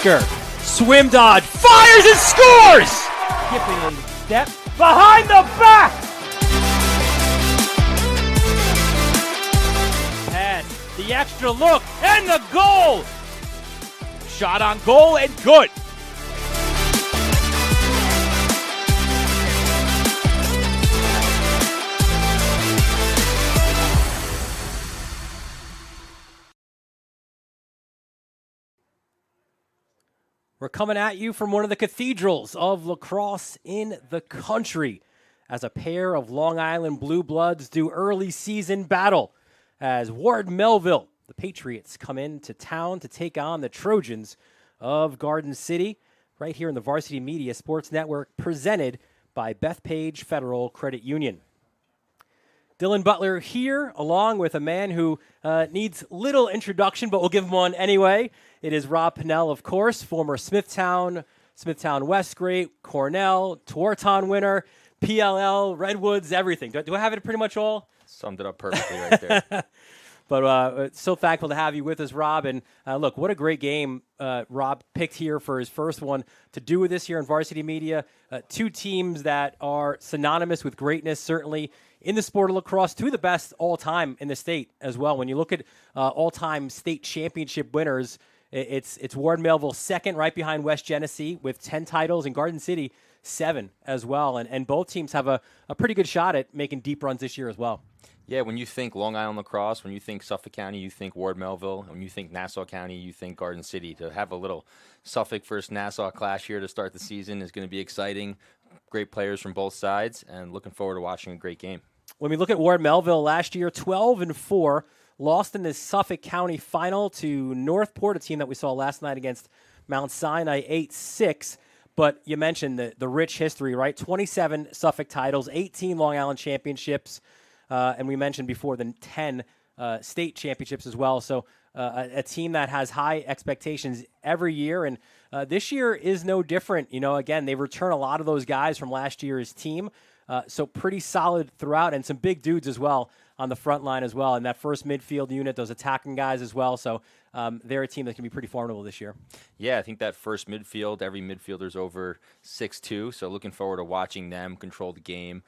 Baker, swim dodge, fires and scores! Skipping a step, behind the back! Pass, the extra look, and the goal! Shot on goal and good. We're coming at you from one of the cathedrals of lacrosse in the country as a pair of Long Island Blue Bloods do early season battle as Ward Melville, the Patriots, come into town to take on the Trojans of Garden City right here in the Varsity Media Sports Network, presented by Bethpage Federal Credit Union. Dylan Butler here, along with a man who needs little introduction, but we'll give him one anyway. It is Rob Pennell, of course, former Smithtown West great, Cornell, Tewaaraton winner, PLL, Redwoods, everything. Do I have it pretty much all? Summed it up perfectly right there. But so thankful to have you with us, Rob. And look, what a great game Rob picked here for his first one to do with this here in Varsity Media. Two teams that are synonymous with greatness, certainly in the sport of lacrosse, two of the best all-time in the state as well. When you look at all-time state championship winners, it's Ward Melville second, right behind West Genesee with 10 titles, and Garden City 7 as well. And both teams have a pretty good shot at making deep runs this year as well. Yeah, when you think Long Island lacrosse, when you think Suffolk County, you think Ward Melville. When you think Nassau County, you think Garden City. To have a little Suffolk versus Nassau clash here to start the season is going to be exciting. Great players from both sides, and looking forward to watching a great game. When we look at Ward Melville last year, 12-4, lost in the Suffolk County final to Northport, a team that we saw last night against Mount Sinai, 8-6. But you mentioned the rich history, right? 27 Suffolk titles, 18 Long Island championships, and we mentioned before the 10 state championships as well. So a team that has high expectations every year, and this year is no different. You know, again, they return a lot of those guys from last year's team. So pretty solid throughout, and some big dudes as well on the front line as well. And that first midfield unit, those attacking guys as well. So they're a team that can be pretty formidable this year. Yeah, I think that first midfield, every midfielder's over 6'2", so looking forward to watching them control the game.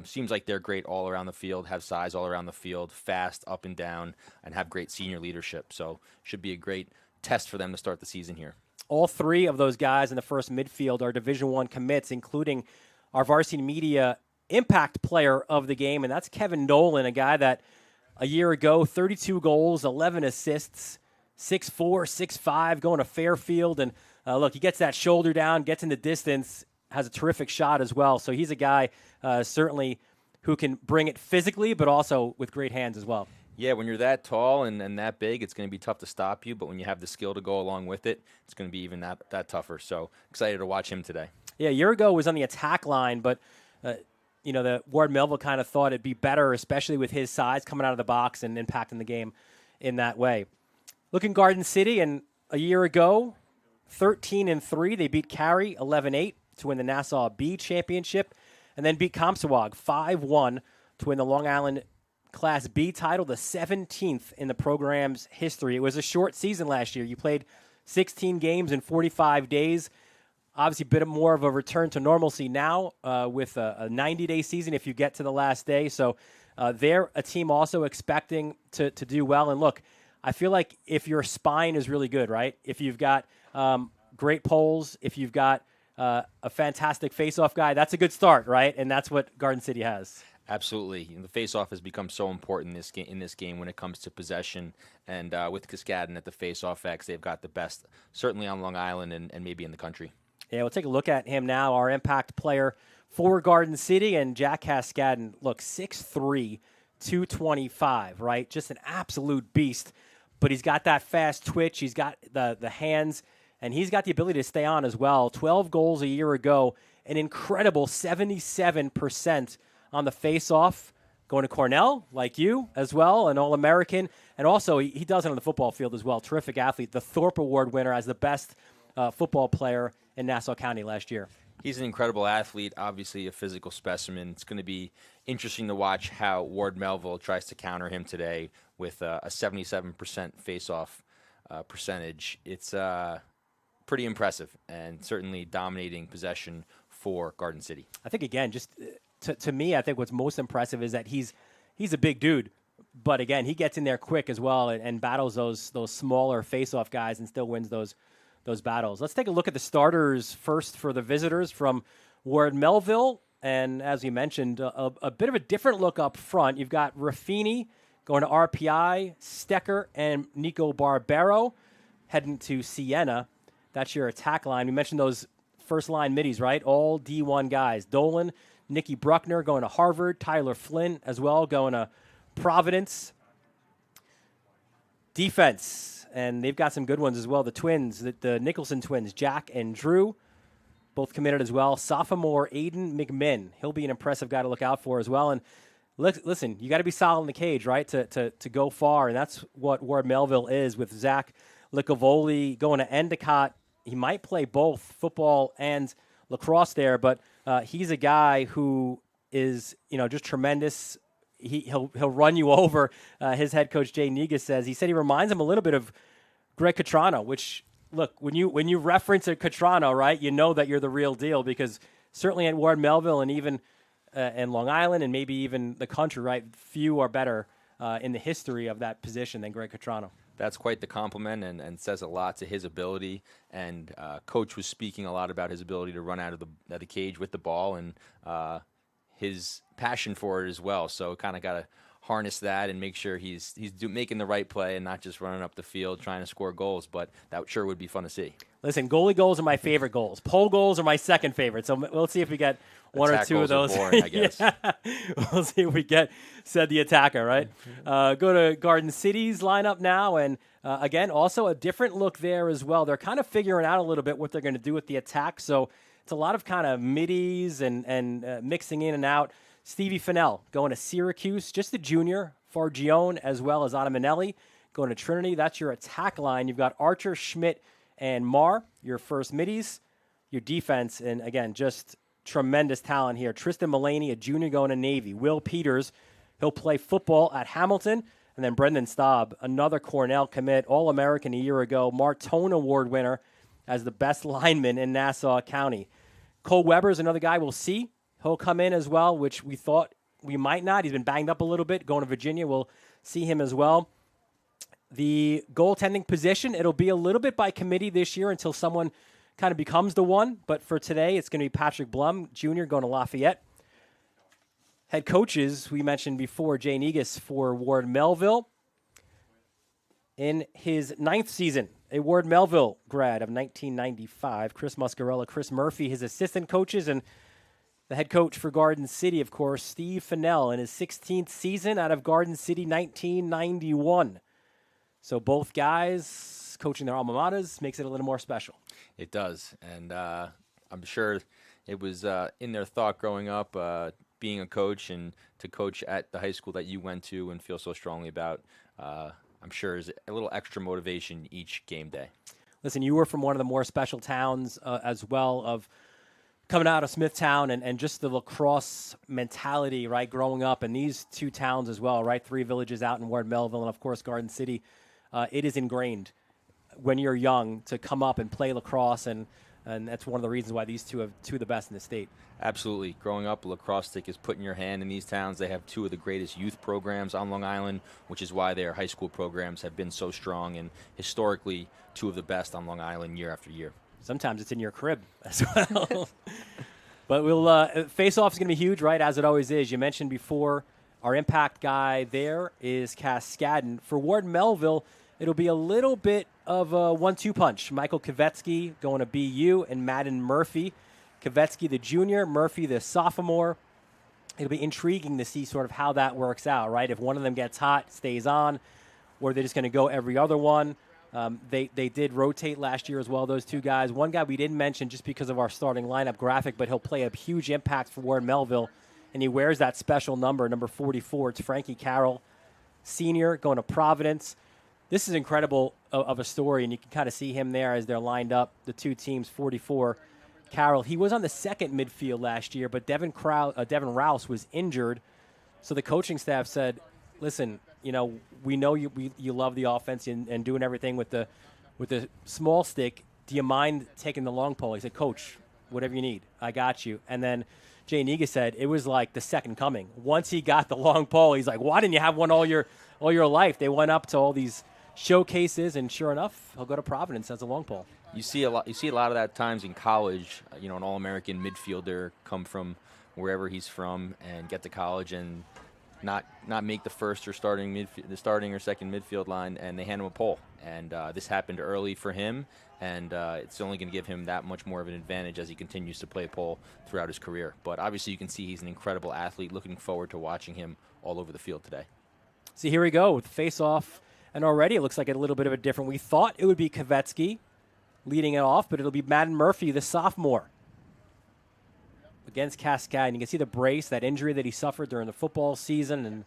Seems like they're great all around the field, have size all around the field, fast, up and down, and have great senior leadership. So should be a great test for them to start the season here. All three of those guys in the first midfield are Division I commits, including our Varsity Media impact player of the game, and that's Kevin Nolan, a guy that a year ago, 32 goals, 11 assists, 6'4", 6'5", going to Fairfield. And look, he gets that shoulder down, gets in the distance, has a terrific shot as well. So he's a guy certainly who can bring it physically, but also with great hands as well. Yeah, when you're that tall and that big, it's going to be tough to stop you. But when you have the skill to go along with it, it's going to be even that tougher. So excited to watch him today. Yeah, a year ago was on the attack line, but the Ward Melville kind of thought it'd be better, especially with his size coming out of the box and impacting the game in that way. Looking Garden City, and a year ago, 13-3, they beat Cary 11-8 to win the Nassau B Championship, and then beat Compsawag 5-1 to win the Long Island Class B title, the 17th in the program's history. It was a short season last year. You played 16 games in 45 days. Obviously, a bit more of a return to normalcy now with a 90-day season if you get to the last day. So they're a team also expecting to do well. And look, I feel like if your spine is really good, right? If you've got great poles, if you've got a fantastic face-off guy, that's a good start, right? And that's what Garden City has. Absolutely. The face-off has become so important in this game when it comes to possession. And with Cascadon at the face-off X, they've got the best, certainly on Long Island and maybe in the country. Yeah, we'll take a look at him now, our impact player for Garden City. And Jack Cascadon, look, 6'3", 225, right? Just an absolute beast. But he's got that fast twitch. He's got the hands, and he's got the ability to stay on as well. 12 goals a year ago, an incredible 77% on the face-off. Going to Cornell, like you, as well, an All-American. And also, he does it on the football field as well. Terrific athlete. The Thorpe Award winner as the best football player in Nassau County last year. He's an incredible athlete, obviously a physical specimen. It's going to be interesting to watch how Ward Melville tries to counter him today with a 77% face-off percentage. It's pretty impressive and certainly dominating possession for Garden City. I think, again, just to me, I think what's most impressive is that he's a big dude. But, again, he gets in there quick as well and battles those smaller face-off guys and still wins those battles. Let's take a look at the starters first for the visitors from Ward Melville. And as you mentioned, a bit of a different look up front. You've got Raffini going to RPI, Stecker, and Nico Barbero heading to Siena. That's your attack line. We mentioned those first-line middies, right? All D1 guys. Dolan, Nicky Bruckner going to Harvard, Tyler Flynn as well going to Providence. Defense, and they've got some good ones as well. The twins, the Nicholson twins, Jack and Drew, both committed as well. Sophomore Aiden McMinn, he'll be an impressive guy to look out for as well. And listen, you got to be solid in the cage, right, to go far, and that's what Ward Melville is with Zach Licavoli going to Endicott. He might play both football and lacrosse there, but he's a guy who is, just tremendous. He'll run you over. His head coach Jay Negus says he reminds him a little bit of Greg Catrano. Which, look, when you reference a Catrano, right, you know that you're the real deal, because certainly at Ward Melville and even in Long Island and maybe even the country, right, few are better in the history of that position than Greg Catrano. That's quite the compliment and says a lot to his ability. And Coach was speaking a lot about his ability to run out of the cage with the ball and his passion for it as well. So kind of got to harness that and make sure he's making the right play and not just running up the field trying to score goals. But that sure would be fun to see. Listen, goalie goals are my favorite goals. Pole goals are my second favorite. So we'll see if we get one or two of those. Boring, I guess. Yeah. We'll see if we get, said the attacker, right? Go to Garden City's lineup now. And again, also a different look there as well. They're kind of figuring out a little bit what they're going to do with the attack. So it's a lot of kind of middies and mixing in and out. Stevie Fennell going to Syracuse, just a junior. Fargione as well as Ottaminelli going to Trinity. That's your attack line. You've got Archer, Schmidt, and Marr, your first middies. Your defense, and again, just tremendous talent here. Tristan Mulaney, a junior, going to Navy. Will Peters, he'll play football at Hamilton. And then Brendan Staub, another Cornell commit, All-American a year ago, Martone Award winner as the best lineman in Nassau County. Cole Weber's another guy we'll see. He'll come in as well, which we thought we might not. He's been banged up a little bit. Going to Virginia, we'll see him as well. The goaltending position, it'll be a little bit by committee this year until someone kind of becomes the one. But for today, it's going to be Patrick Blum, Jr., going to Lafayette. Head coaches, we mentioned before, Jay Negus for Ward Melville. In his 9th season, a Ward Melville grad of 1995, Chris Muscarella, Chris Murphy, his assistant coaches, and the head coach for Garden City, of course, Steve Fennell, in his 16th season out of Garden City, 1991. So both guys coaching their alma maters makes it a little more special. It does, and I'm sure it was in their thought growing up, being a coach and to coach at the high school that you went to and feel so strongly about, I'm sure is a little extra motivation each game day. Listen, you were from one of the more special towns as well, of coming out of Smithtown and just the lacrosse mentality, right, growing up in these two towns as well, right, 3 villages out in Ward Melville and, of course, Garden City. It is ingrained when you're young to come up and play lacrosse, and that's one of the reasons why these two have two of the best in the state. Absolutely. Growing up, lacrosse stick is put in your hand in these towns. They have 2 of the greatest youth programs on Long Island, which is why their high school programs have been so strong and historically 2 of the best on Long Island year after year. Sometimes it's in your crib as well. But we'll face-off is going to be huge, right, as it always is. You mentioned before our impact guy there is Cascadden. For Ward Melville, it'll be a little bit of a 1-2 punch. Michael Kvetsky going to BU and Madden Murphy. Kvetsky the junior, Murphy the sophomore. It'll be intriguing to see sort of how that works out, right? If one of them gets hot, stays on, or they're just going to go every other one. They did rotate last year as well, those 2 guys. One guy we didn't mention just because of our starting lineup graphic, but he'll play a huge impact for Ward Melville, and he wears that special number 44. It's Frankie Carroll, senior, going to Providence. This is incredible of a story, and you can kind of see him there as they're lined up, the 2 teams, 44. Carroll, he was on the second midfield last year, but Devin Rouse was injured, so the coaching staff said, listen, we know you love the offense and doing everything with the small stick. do you mind taking the long pole? He said, Coach, whatever you need, I got you. And then Jay Niga said it was like the second coming. Once he got the long pole, he's like, why didn't you have one all your life? They went up to all these showcases, and sure enough, he'll go to Providence as a long pole. You see a lot of that times in college. An All-American midfielder come from wherever he's from and get to college and not make the first or starting or second midfield line, and they hand him a pole. And this happened early for him, and it's only going to give him that much more of an advantage as he continues to play pole throughout his career. But obviously, you can see he's an incredible athlete. Looking forward to watching him all over the field today. So here we go with face-off, and already it looks like a little bit of a different. We thought it would be Kvetsky leading it off, but it'll be Madden Murphy, the sophomore, against Cascade. And you can see the brace, that injury that he suffered during the football season, and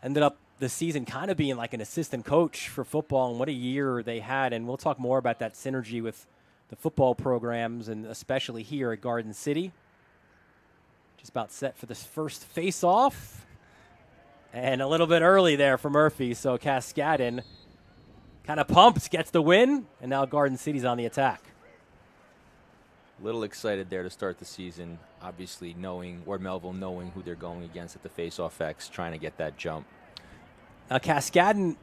ended up the season kind of being like an assistant coach for football, and what a year they had. And we'll talk more about that synergy with the football programs, and especially here at Garden City. Just about set for this first face-off. And a little bit early there for Murphy, so Cascadin kind of pumped, gets the win, and now Garden City's on the attack. A little excited there to start the season, obviously Melville knowing who they're going against at the face-off X, trying to get that jump. Now, Cascadin,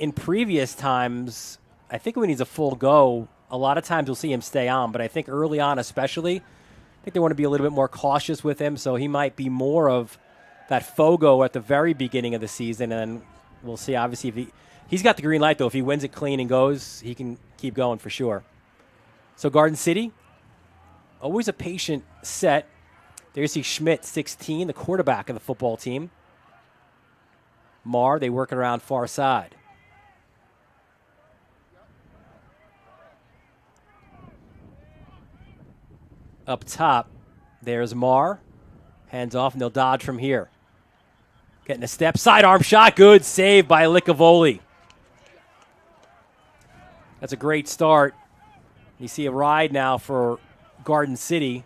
in previous times, I think when he's a full go, a lot of times you'll see him stay on, but I think early on especially, I think they want to be a little bit more cautious with him, so he might be more of that Fogo at the very beginning of the season, and we'll see, obviously, if he's got the green light, though. If he wins it clean and goes, he can keep going for sure. So Garden City, always a patient set. There you see Schmidt, 16, the quarterback of the football team. Marr, they work it around far side. Up top, there's Marr. Hands off, and they'll dodge from here. Getting a step, sidearm shot, good save by Licavoli. That's a great start. You see a ride now for Garden City,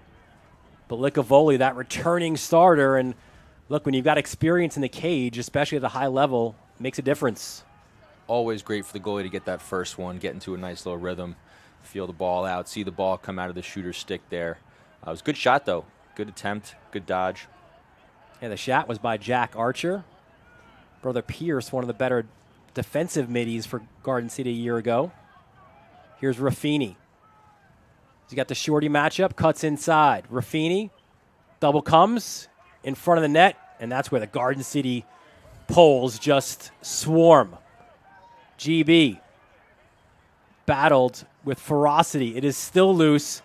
but Licavoli, that returning starter, and look, when you've got experience in the cage, especially at the high level, it makes a difference. Always great for the goalie to get that first one, get into a nice little rhythm, feel the ball out, see the ball come out of the shooter's stick there. It was a good shot, though. Good attempt, good dodge. Yeah, the shot was by Jack Archer. Brother Pierce, one of the better defensive middies for Garden City a year ago. Here's Raffini. He's got the shorty matchup, cuts inside. Raffini, double comes in front of the net, and that's where the Garden City poles just swarm. GB battled with ferocity. It is still loose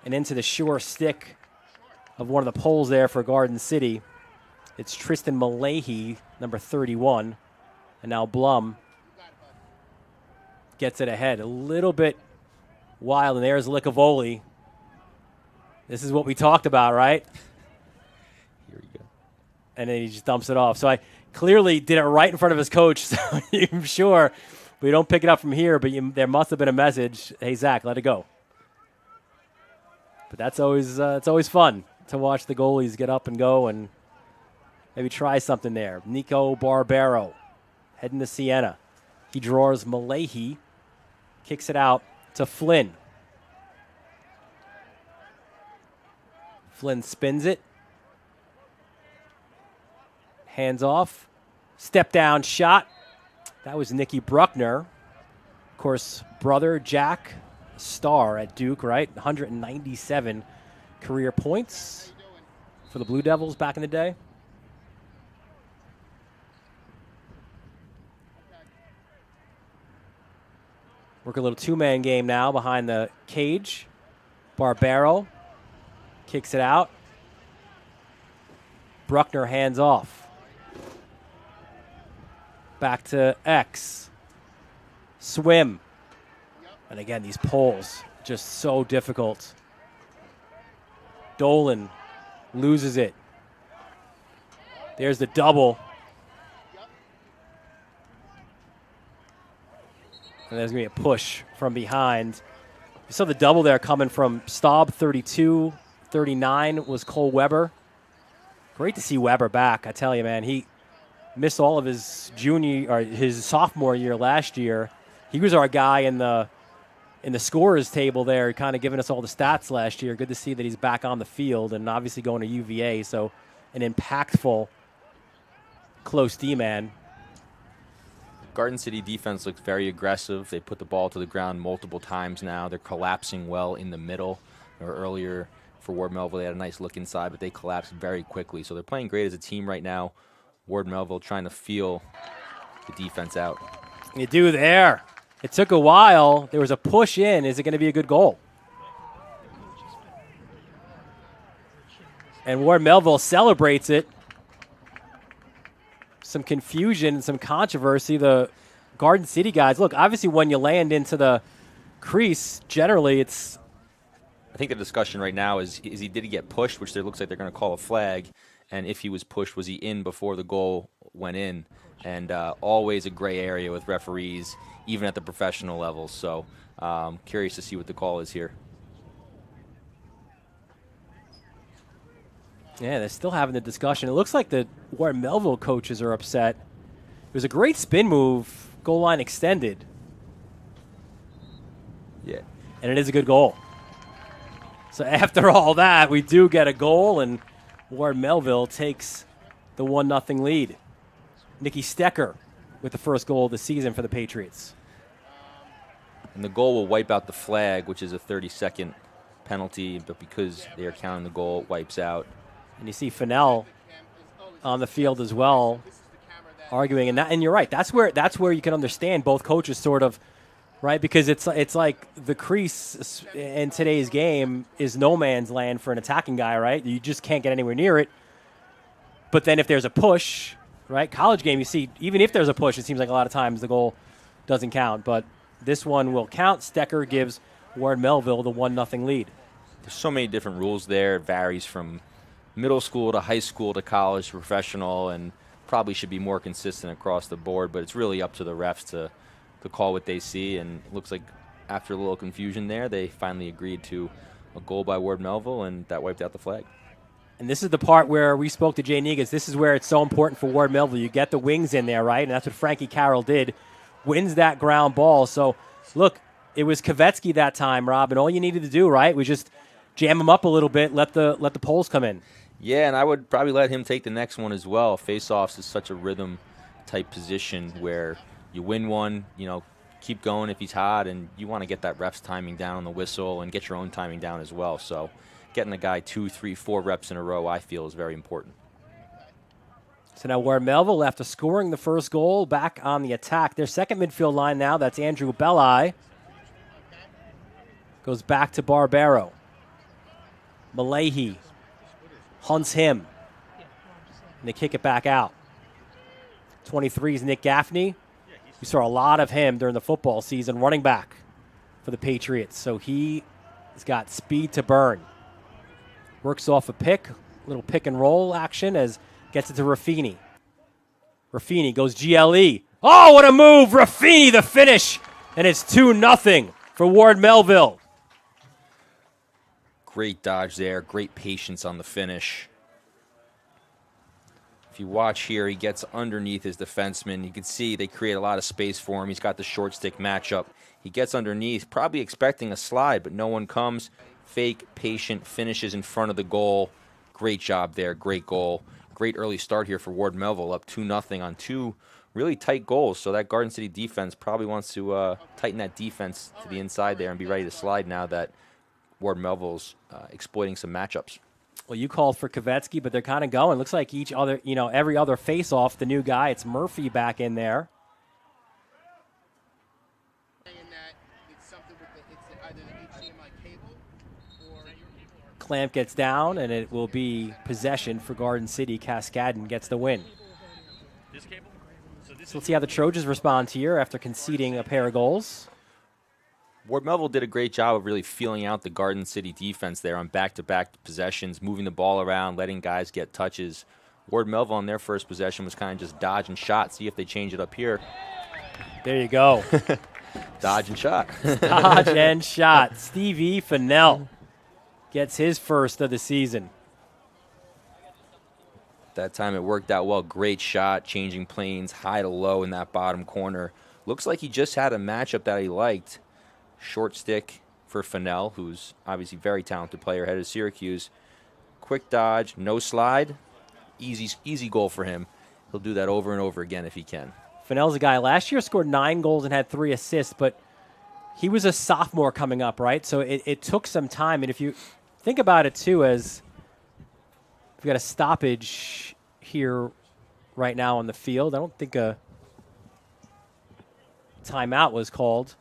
and into the sure stick of one of the poles there for Garden City. It's Tristan Malahy, number 31, and now Blum gets it ahead. A little bit wild, and there's Licavoli. This is what we talked about, right? Here we go. And then he just dumps it off. So I clearly did it right in front of his coach, so I'm sure we don't pick it up from here, but there must have been a message, hey, Zach, let it go. But that's always it's always fun to watch the goalies get up and go and maybe try something there. Nico Barbero heading to Siena. He draws Malahy, kicks it out to Flynn. Flynn spins it. Hands off. Step down shot. That was Nicky Bruckner. Of course, brother Jack, star at Duke, right? 197 career points for the Blue Devils back in the day. Work a little two-man game now behind the cage. Barbero kicks it out. Bruckner hands off. Back to X. Swim. And again, these poles, just so difficult. Dolan loses it. There's the double. And there's going to be a push from behind. You saw the double there coming from Staub, 32. 39 was Cole Weber. Great to see Weber back. I tell you, man, he missed all of his his sophomore year last year. He was our guy in the in the scorers table there, kind of giving us all the stats last year. Good to see that he's back on the field and obviously going to UVA, so an impactful close D-man. Garden City defense looks very aggressive. They put the ball to the ground multiple times now. They're collapsing well in the middle. Or earlier for Ward Melville, they had a nice look inside, but they collapsed very quickly. So they're playing great as a team right now. Ward Melville trying to feel the defense out. You do there. It took a while. There was a push in. Is it going to be a good goal? And Ward Melville celebrates it. Some confusion, some controversy. The Garden City guys, look, obviously when you land into the crease, generally it's... I think the discussion right now is did he get pushed, which looks like they're going to call a flag, and if he was pushed, was he in before the goal went in? And always a gray area with referees, even at the professional level. So curious to see what the call is here. Yeah, they're still having the discussion. It looks like the Ward Melville coaches are upset. It was a great spin move, goal line extended. Yeah. And it is a good goal. So after all that, we do get a goal, and Ward Melville takes the 1-0 lead. Nicky Stecker with the first goal of the season for the Patriots. And the goal will wipe out the flag, which is a 30-second penalty, but because they are counting the goal, it wipes out. And you see Fennell on the field as well, arguing. And you're right. That's where you can understand both coaches sort of, right? Because it's like the crease in today's game is no man's land for an attacking guy, right? You just can't get anywhere near it. But then if there's a push, right? College game, you see, even if there's a push, it seems like a lot of times the goal doesn't count. But this one will count. Stecker gives Ward Melville the 1-0 lead. There's so many different rules there. It varies from middle school to high school to college to professional, and probably should be more consistent across the board, but it's really up to the refs to call what they see, and it looks like after a little confusion there, they finally agreed to a goal by Ward Melville, and that wiped out the flag. And this is the part where we spoke to Jay Negas. This is where it's so important for Ward Melville. You get the wings in there, right? And that's what Frankie Carroll did, wins that ground ball. So, look, it was Kavetsky that time, Rob, and all you needed to do, right, was just jam him up a little bit, let the poles come in. Yeah, and I would probably let him take the next one as well. Face-offs is such a rhythm-type position where you win one, keep going if he's hot, and you want to get that ref's timing down on the whistle and get your own timing down as well. So getting the guy 2, 3, 4 reps in a row, I feel, is very important. So now Ward Melville, after scoring the first goal, back on the attack. Their second midfield line now, that's Andrew Belli. Goes back to Barbero. Malahi hunts him. And they kick it back out. 23 is Nick Gaffney. We saw a lot of him during the football season running back for the Patriots. So he's got speed to burn. Works off a pick, little pick and roll action as gets it to Raffini. Raffini goes GLE. Oh, what a move! Raffini, the finish. And it's 2-0 for Ward Melville. Great dodge there. Great patience on the finish. If you watch here, he gets underneath his defenseman. You can see they create a lot of space for him. He's got the short stick matchup. He gets underneath, probably expecting a slide, but no one comes. Fake, patient, finishes in front of the goal. Great job there. Great goal. Great early start here for Ward Melville, up 2-0 on 2 really tight goals. So that Garden City defense probably wants to tighten that defense to the inside there and be ready to slide now that Ward Melville's exploiting some matchups. Well, you called for Kavetsky, but they're kind of going. Looks like every other face-off, the new guy, it's Murphy back in there. Clamp gets down, and it will be possession for Garden City. Cascadon gets the win. So let's see how the Trojans respond here after conceding a pair of goals. Ward Melville did a great job of really feeling out the Garden City defense there on back-to-back possessions, moving the ball around, letting guys get touches. Ward Melville on their first possession was kind of just dodge and shot. See if they change it up here. There you go. Dodge and shot. Dodge and shot. Stevie Fennell gets his first of the season. That time it worked out well. Great shot, changing planes, high to low in that bottom corner. Looks like he just had a matchup that he liked. Short stick for Fennell, who's obviously a very talented player headed to Syracuse. Quick dodge, no slide. Easy goal for him. He'll do that over and over again if he can. Fennell's a guy last year scored 9 goals and had 3 assists, but he was a sophomore coming up, right? So it took some time. And if you think about it, too, as we've got a stoppage here right now on the field. I don't think a timeout was called.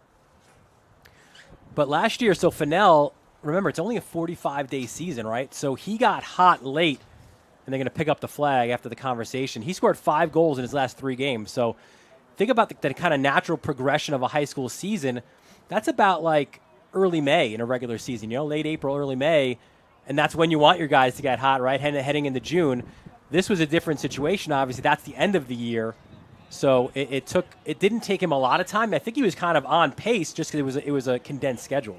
But last year, so Fennell, remember, it's only a 45-day season, right? So he got hot late, and they're going to pick up the flag after the conversation. He scored 5 goals in his last 3 games. So think about the kind of natural progression of a high school season. That's about like early May in a regular season, late April, early May, and that's when you want your guys to get hot, right, heading into June. This was a different situation, obviously. That's the end of the year. So it didn't take him a lot of time. I think he was kind of on pace just because it was a condensed schedule.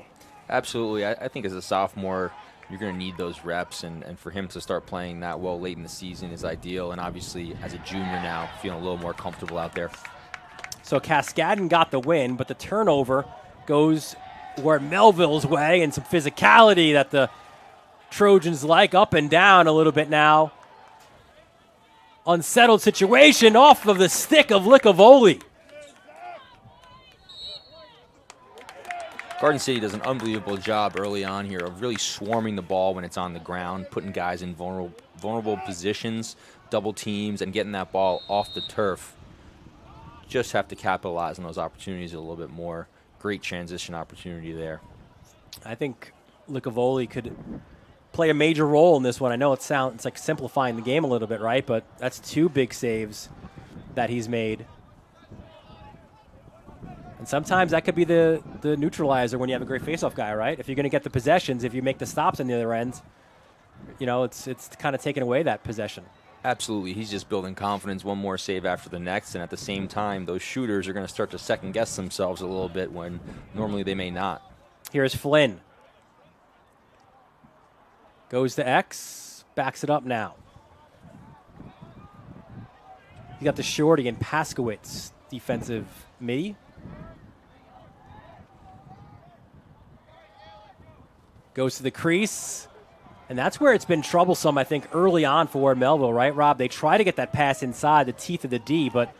Absolutely. I think as a sophomore, you're going to need those reps, and for him to start playing that well late in the season is ideal. And obviously, as a junior now, feeling a little more comfortable out there. So Cascadon got the win, but the turnover goes Ward Melville's way, and some physicality that the Trojans like up and down a little bit now. Unsettled situation off of the stick of Licavoli. Garden City does an unbelievable job early on here of really swarming the ball when it's on the ground, putting guys in vulnerable positions, double teams, and getting that ball off the turf. Just have to capitalize on those opportunities a little bit more. Great transition opportunity there. I think Licavoli could play a major role in this one. I know it's like simplifying the game a little bit, right? But that's 2 big saves that he's made. And sometimes that could be the neutralizer when you have a great faceoff guy, right? If you're going to get the possessions, if you make the stops on the other end, it's kind of taking away that possession. Absolutely. He's just building confidence, one more save after the next, and at the same time, those shooters are going to start to second-guess themselves a little bit when normally they may not. Here's Flynn. Goes to X, backs it up now. You got the shorty and Paskowitz, defensive midi. Goes to the crease. And that's where it's been troublesome, I think, early on for Ward Melville, right, Rob? They try to get that pass inside the teeth of the D, but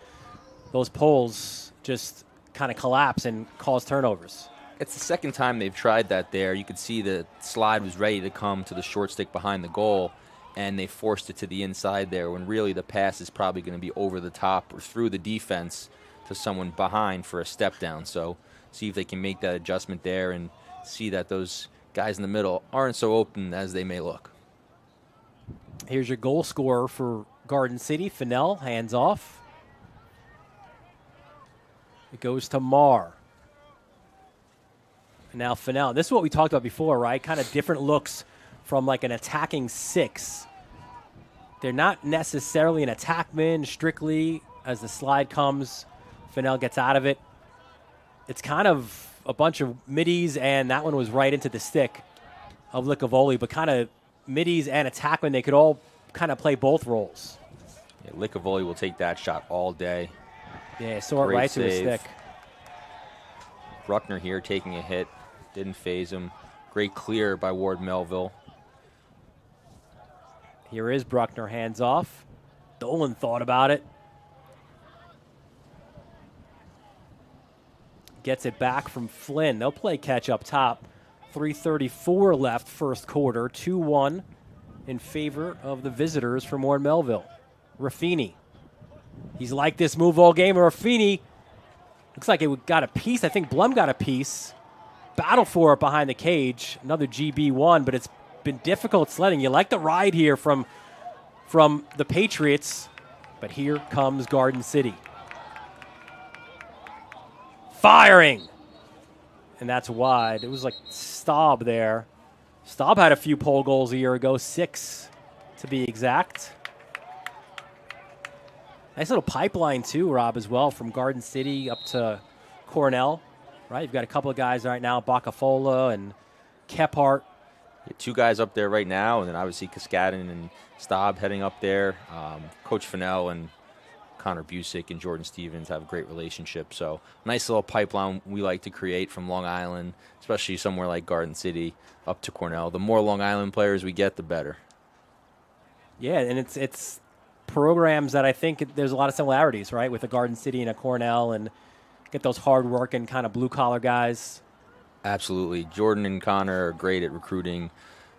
those poles just kind of collapse and cause turnovers. It's the second time they've tried that there. You could see the slide was ready to come to the short stick behind the goal, and they forced it to the inside there when really the pass is probably going to be over the top or through the defense to someone behind for a step down. So see if they can make that adjustment there and see that those guys in the middle aren't so open as they may look. Here's your goal scorer for Garden City, Fennell, hands off. It goes to Marr. And now Fennell. This is what we talked about before, right? Kind of different looks from like an attacking 6. They're not necessarily an attackman strictly. As the slide comes, Fennell gets out of it. It's kind of a bunch of middies, and that one was right into the stick of Licavoli, but kind of middies and attackmen, they could all kind of play both roles. Yeah, Licavoli will take that shot all day. Yeah, saw it right to his stick. Bruckner here taking a hit. Didn't phase him. Great clear by Ward Melville. Here is Bruckner, hands off. Dolan thought about it. Gets it back from Flynn. They'll play catch up top. 3:34 left first quarter. 2-1 in favor of the visitors from Ward Melville. Raffini. He's liked this move all game. Raffini looks like it got a piece. I think Blum got a piece. Battle for it behind the cage. Another GB1, but it's been difficult sledding. You like the ride here from the Patriots, but here comes Garden City. Firing. And that's wide. It was like Staub there. Staub had a few pole goals a year ago, 6 to be exact. Nice little pipeline too, Rob, as well, from Garden City up to Cornell. Right, you've got a couple of guys right now, Bacafola and Kephart. Yeah, 2 guys up there right now, and then obviously Cascadon and Staub heading up there. Coach Fennell and Connor Busick and Jordan Stevens have a great relationship. So nice little pipeline we like to create from Long Island, especially somewhere like Garden City, up to Cornell. The more Long Island players we get, the better. Yeah, and it's programs that I think there's a lot of similarities, right, with a Garden City and a Cornell, and get those hard-working kind of blue-collar guys. Absolutely. Jordan and Connor are great at recruiting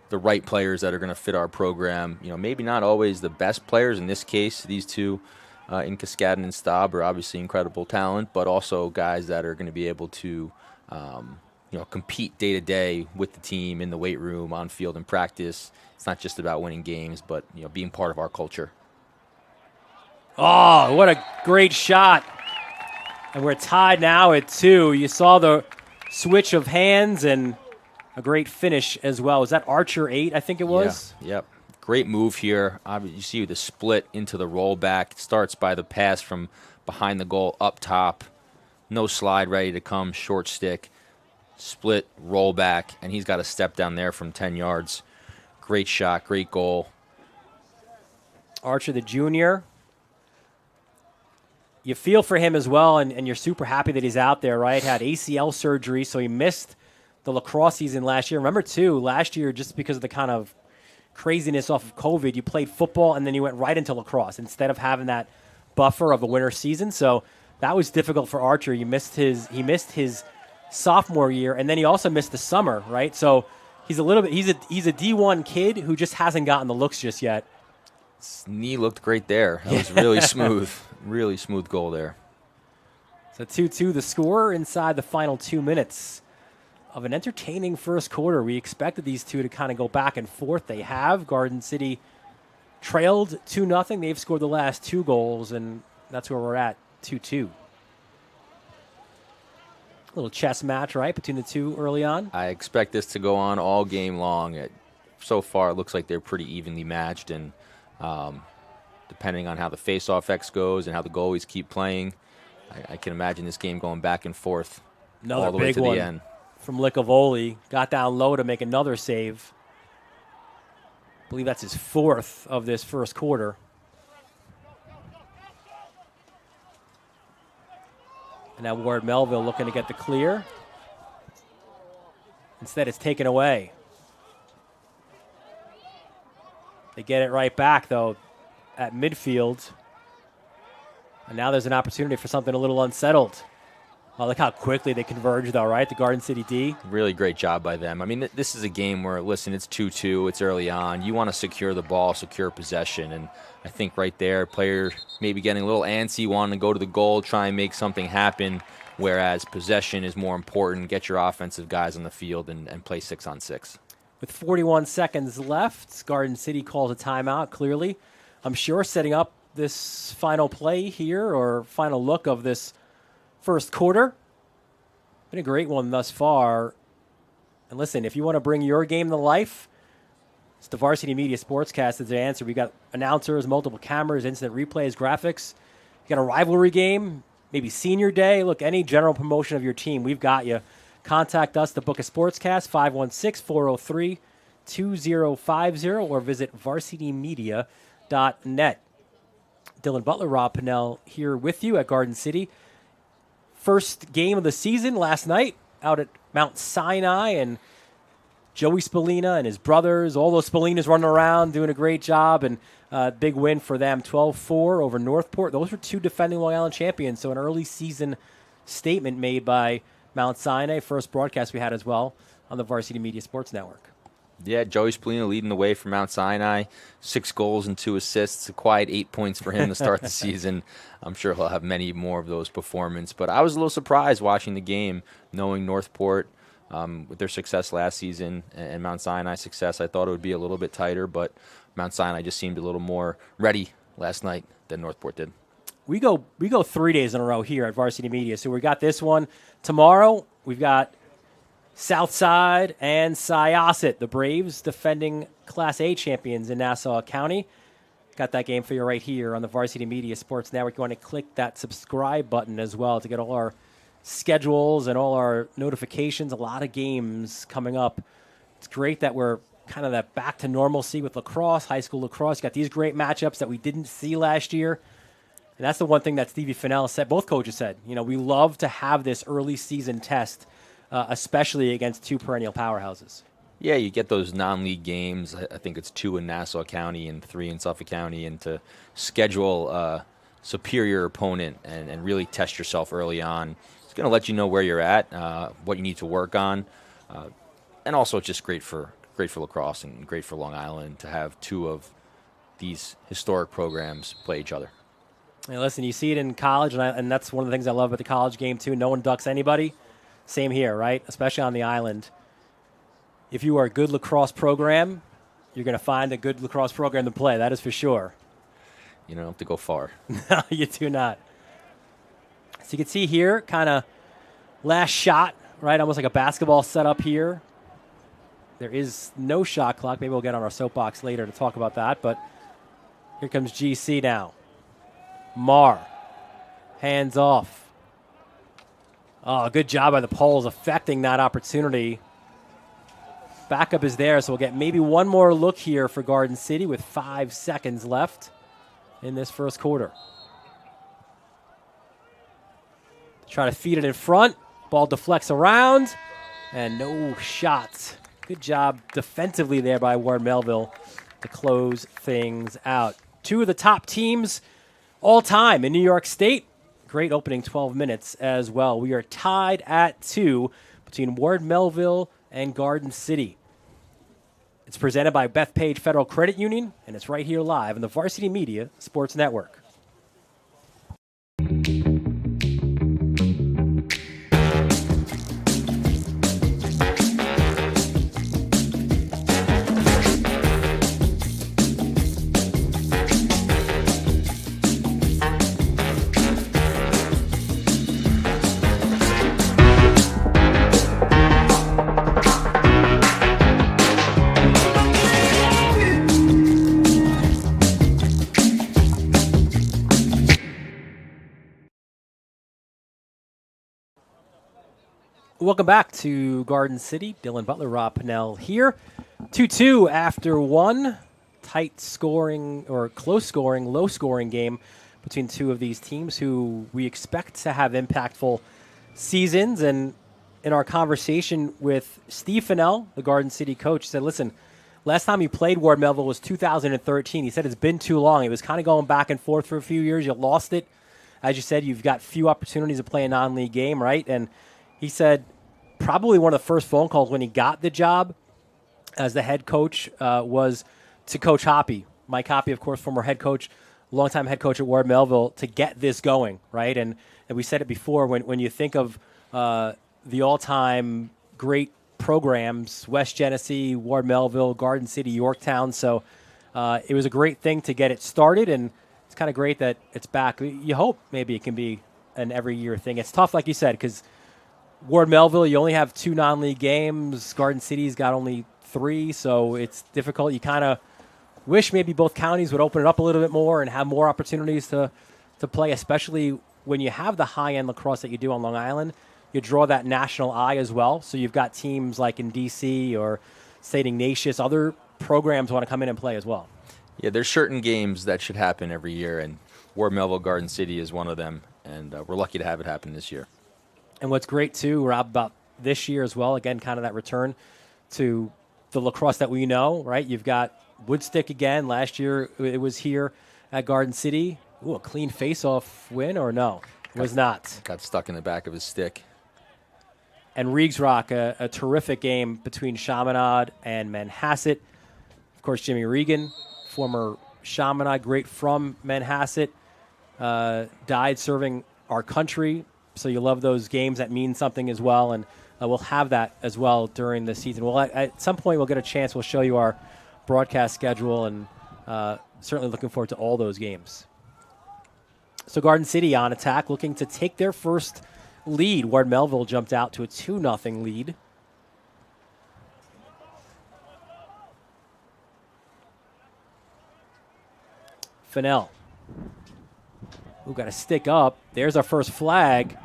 the right players that are going to fit our program. Maybe not always the best players. In this case, these two in Cascadon and Staub are obviously incredible talent, but also guys that are going to be able to compete day to day with the team in the weight room, on field, and practice. It's not just about winning games, but being part of our culture. Oh, what a great shot. And we're tied now at 2. You saw the switch of hands and a great finish as well. Was that Archer 8, I think it was? Yeah, yep. Great move here. You see the split into the rollback. It starts by the pass from behind the goal up top. No slide ready to come, short stick. Split, rollback, and he's got a step down there from 10 yards. Great shot, great goal. Archer, the junior. You feel for him as well, and you're super happy that he's out there, right? Had ACL surgery, so he missed the lacrosse season last year. Remember, too, last year, just because of the kind of craziness off of COVID, you played football, and then you went right into lacrosse instead of having that buffer of the winter season. So that was difficult for Archer. He missed his sophomore year, and then he also missed the summer, right? So he's a D1 kid who just hasn't gotten the looks just yet. His knee looked great there. That was really smooth. Really smooth goal there. So 2-2 the score inside the final 2 minutes of an entertaining first quarter. We expected these two to kind of go back and forth. They have. Garden City trailed 2-0. They've scored the last 2 goals, and that's where we're at, 2-2. Little chess match, right, between the two early on? I expect this to go on all game long. So far, it looks like they're pretty evenly matched, and depending on how the face-off X goes and how the goalies keep playing, I can imagine this game going back and forth all the way to the end. From Licavoli. Got down low to make another save. I believe that's his 4th of this first quarter. And now Ward Melville looking to get the clear. Instead, it's taken away. They get it right back, though, at midfield. And now there's an opportunity for something a little unsettled. Oh, look how quickly they converge, though, right? The Garden City D. Really great job by them. I mean, this is a game where, listen, it's 2-2. It's early on. You want to secure the ball, secure possession. And I think right there, player maybe getting a little antsy, wanting to go to the goal, try and make something happen, whereas possession is more important. Get your offensive guys on the field and play 6-on-6. With 41 seconds left, Garden City calls a timeout, clearly. I'm sure setting up this final play here or final look of this first quarter. Been a great one thus far. And listen, if you want to bring your game to life, it's the Varsity Media Sportscast is the answer. We got announcers, multiple cameras, instant replays, graphics. You got a rivalry game, maybe senior day. Look, any general promotion of your team, we've got you. Contact us to book a Sportscast, 516-403-2050, or visit varsitymedia.net. Dylan Butler, Rob Pinnell here with you at Garden City. First game of the season last night out at Mount Sinai, and Joey Spallina and his brothers, all those Spallinas running around doing a great job, and big win for them, 12-4 over Northport. Those were 2 defending Long Island champions, so an early season statement made by Mount Sinai, first broadcast we had as well on the Varsity Media Sports Network. Yeah, Joey Spallina leading the way for Mount Sinai. 6 goals and 2 assists. A quiet 8 points for him to start the season. I'm sure he'll have many more of those performances. But I was a little surprised watching the game, knowing Northport with their success last season and Mount Sinai's success. I thought it would be a little bit tighter, but Mount Sinai just seemed a little more ready last night than Northport did. We go 3 days in a row here at Varsity Media. So we got this one tomorrow. We've got Southside and Syosset, the Braves defending Class A champions in Nassau County. Got that game for you right here on the Varsity Media Sports Network. You want to click that subscribe button as well to get all our schedules and all our notifications. A lot of games coming up. It's great that we're kind of that back to normalcy with lacrosse, high school lacrosse. You got these great matchups that we didn't see last year. And that's the one thing that Stevie Fennell said, both coaches said, we love to have this early season test, especially against two perennial powerhouses. Yeah, you get those non-league games. I think it's 2 in Nassau County and 3 in Suffolk County, and to schedule a superior opponent and really test yourself early on, it's going to let you know where you're at, what you need to work on, and also it's just great for lacrosse and great for Long Island to have 2 of these historic programs play each other. Hey, listen, you see it in college, and that's one of the things I love about the college game, too. No one ducks anybody. Same here, right? Especially on the island. If you are a good lacrosse program, you're going to find a good lacrosse program to play. That is for sure. You don't have to go far. No, you do not. So you can see here, kind of last shot, right? Almost like a basketball setup here. There is no shot clock. Maybe we'll get on our soapbox later to talk about that. But here comes GC now. Marr, hands off. Oh, good job by the Poles affecting that opportunity. Backup is there, so we'll get maybe one more look here for Garden City with 5 seconds left in this first quarter. Try to feed it in front. Ball deflects around, and no shots. Good job defensively there by Ward Melville to close things out. 2 of the top teams all time in New York State. Great opening 12 minutes as well. We are tied at 2 between Ward Melville and Garden City. It's presented by Bethpage Federal Credit Union, and it's right here live on the Varsity Media Sports Network. Welcome back to Garden City. Dylan Butler, Rob Pennell here. 2-2 after one. Tight scoring or close scoring, low scoring game between 2 of these teams who we expect to have impactful seasons. And in our conversation with Steve Fennell, the Garden City coach, he said, listen, last time he played Ward Melville was 2013. He said it's been too long. It was kind of going back and forth for a few years. You lost it. As you said, you've got few opportunities to play a non-league game, right? And he said probably one of the first phone calls when he got the job as the head coach was to Coach Hoppy. Mike Hoppy, of course, former head coach, longtime head coach at Ward Melville, to get this going, right? And we said it before, when you think of the all-time great programs, West Genesee, Ward Melville, Garden City, Yorktown. So it was a great thing to get it started, and it's kind of great that it's back. You hope maybe it can be an every-year thing. It's tough, like you said, because Ward Melville, you only have 2 non-league games. Garden City's got only 3, so it's difficult. You kind of wish maybe both counties would open it up a little bit more and have more opportunities to play, especially when you have the high-end lacrosse that you do on Long Island. You draw that national eye as well. So you've got teams like in D.C. or St. Ignatius, other programs want to come in and play as well. Yeah, there's certain games that should happen every year, and Ward Melville Garden City is one of them, and we're lucky to have it happen this year. And what's great, too, Rob, about this year as well, again, kind of that return to the lacrosse that we know, right? You've got Woodstick again. Last year it was here at Garden City. Ooh, a clean face-off win, or no? It was not. Got stuck in the back of his stick. And Reeves Rock, a terrific game between Chaminade and Manhasset. Of course, Jimmy Regan, former Chaminade great from Manhasset, died serving our country. So you love those games that mean something as well, and we'll have that as well during the season. Well, at some point we'll get a chance. We'll show you our broadcast schedule, and certainly looking forward to all those games. So Garden City on attack, looking to take their first lead. Ward Melville jumped out to a 2-0 lead. Fennell. Ooh, got to stick up. There's our first flag.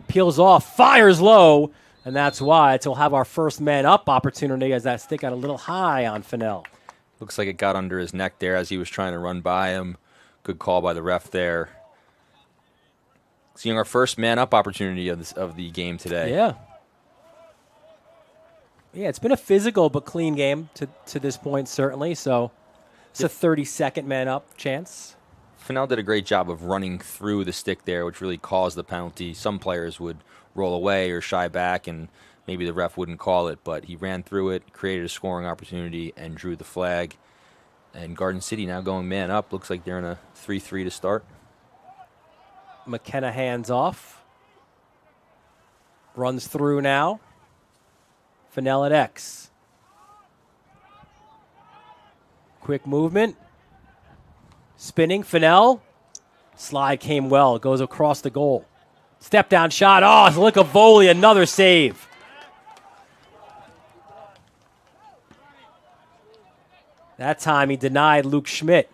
Peels off, fires low, and that's why. So we'll have our first man up opportunity as that stick got a little high on Fennell. Looks like it got under his neck there as he was trying to run by him. Good call by the ref there. Seeing our first man-up opportunity of the game today. Yeah. Yeah, it's been a physical but clean game to this point, certainly. So it's a 30-second man-up chance. Fennell did a great job of running through the stick there, which really caused the penalty. Some players would roll away or shy back, and maybe the ref wouldn't call it, but he ran through it, created a scoring opportunity, and drew the flag. And Garden City now going man up. Looks like they're in a 3-3 to start. McKenna hands off. Runs through now. Fennell at X. Quick movement. Spinning. Fennell. Slide came well. Goes across the goal. Step down shot. Oh, Licavoli, another save. That time he denied Luke Schmidt.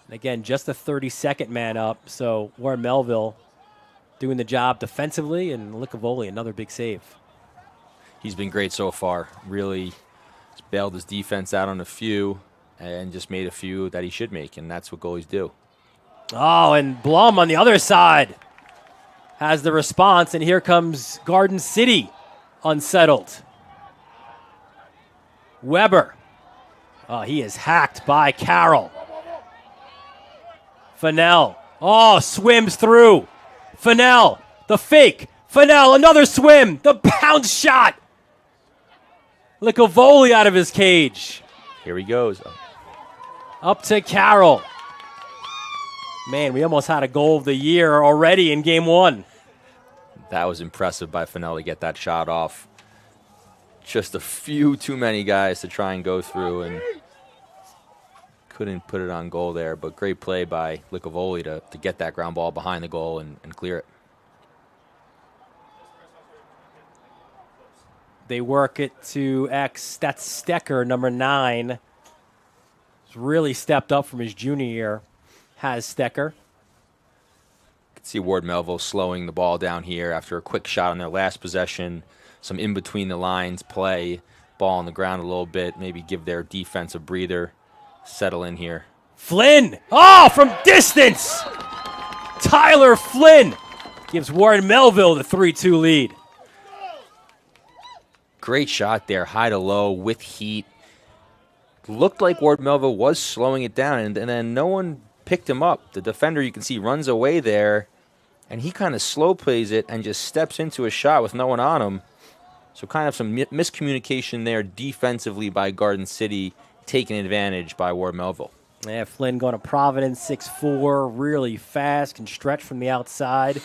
And again, just a 30-second man up. So Warren Melville doing the job defensively, and Licavoli, another big save. He's been great so far. Really bailed his defense out on a few and just made a few that he should make, and that's what goalies do. Oh, and Blum on the other side has the response, and here comes Garden City unsettled. Weber. Oh, he is hacked by Carroll. Fennell. Oh, swims through. Fennell, the fake. Fennell, another swim. The bounce shot. Licavoli out of his cage. Here he goes. Up to Carroll. Man, we almost had a goal of the year already in game one. That was impressive by Fennell to get that shot off. Just a few too many guys to try and go through, and couldn't put it on goal there. But great play by Licavoli to get that ground ball behind the goal and clear it. They work it to X. That's Stecker, number 9. He's really stepped up from his junior year. Has Stecker. Can see Ward Melville slowing the ball down here after a quick shot on their last possession. Some in between the lines play, ball on the ground a little bit, maybe give their defense a breather, settle in here. Flynn! Oh, from distance! Tyler Flynn gives Warren Melville the 3-2 lead. Great shot there, high to low with heat. Looked like Ward Melville was slowing it down, and then no one picked him up. The defender, you can see, runs away there, and he kind of slow plays it and just steps into a shot with no one on him. So kind of some miscommunication there defensively by Garden City, taking advantage by Ward Melville. Yeah, Flynn going to Providence, 6'4", really fast, can stretch from the outside.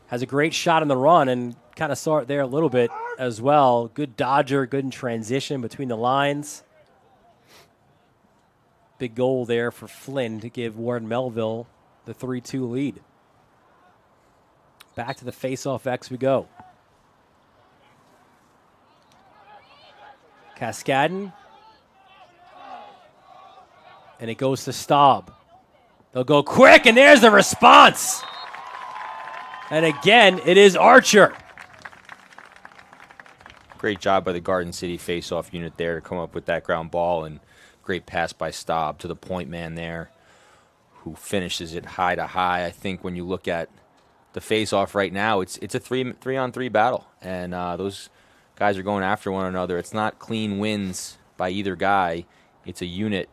Has a great shot in the run, and kind of saw it there a little bit as well. Good dodger, good in transition between the lines. Big goal there for Flynn to give Warren Melville the 3-2 lead. Back to the face-off X we go. Cascadin. And it goes to Staub. They'll go quick, and there's the response. And again, it is Archer. Great job by the Garden City face-off unit there to come up with that ground ball, and great pass by Staub to the point man there, who finishes it high to high. I think when you look at the face-off right now, it's a three-on-three battle, and those guys are going after one another. It's not clean wins by either guy. It's a unit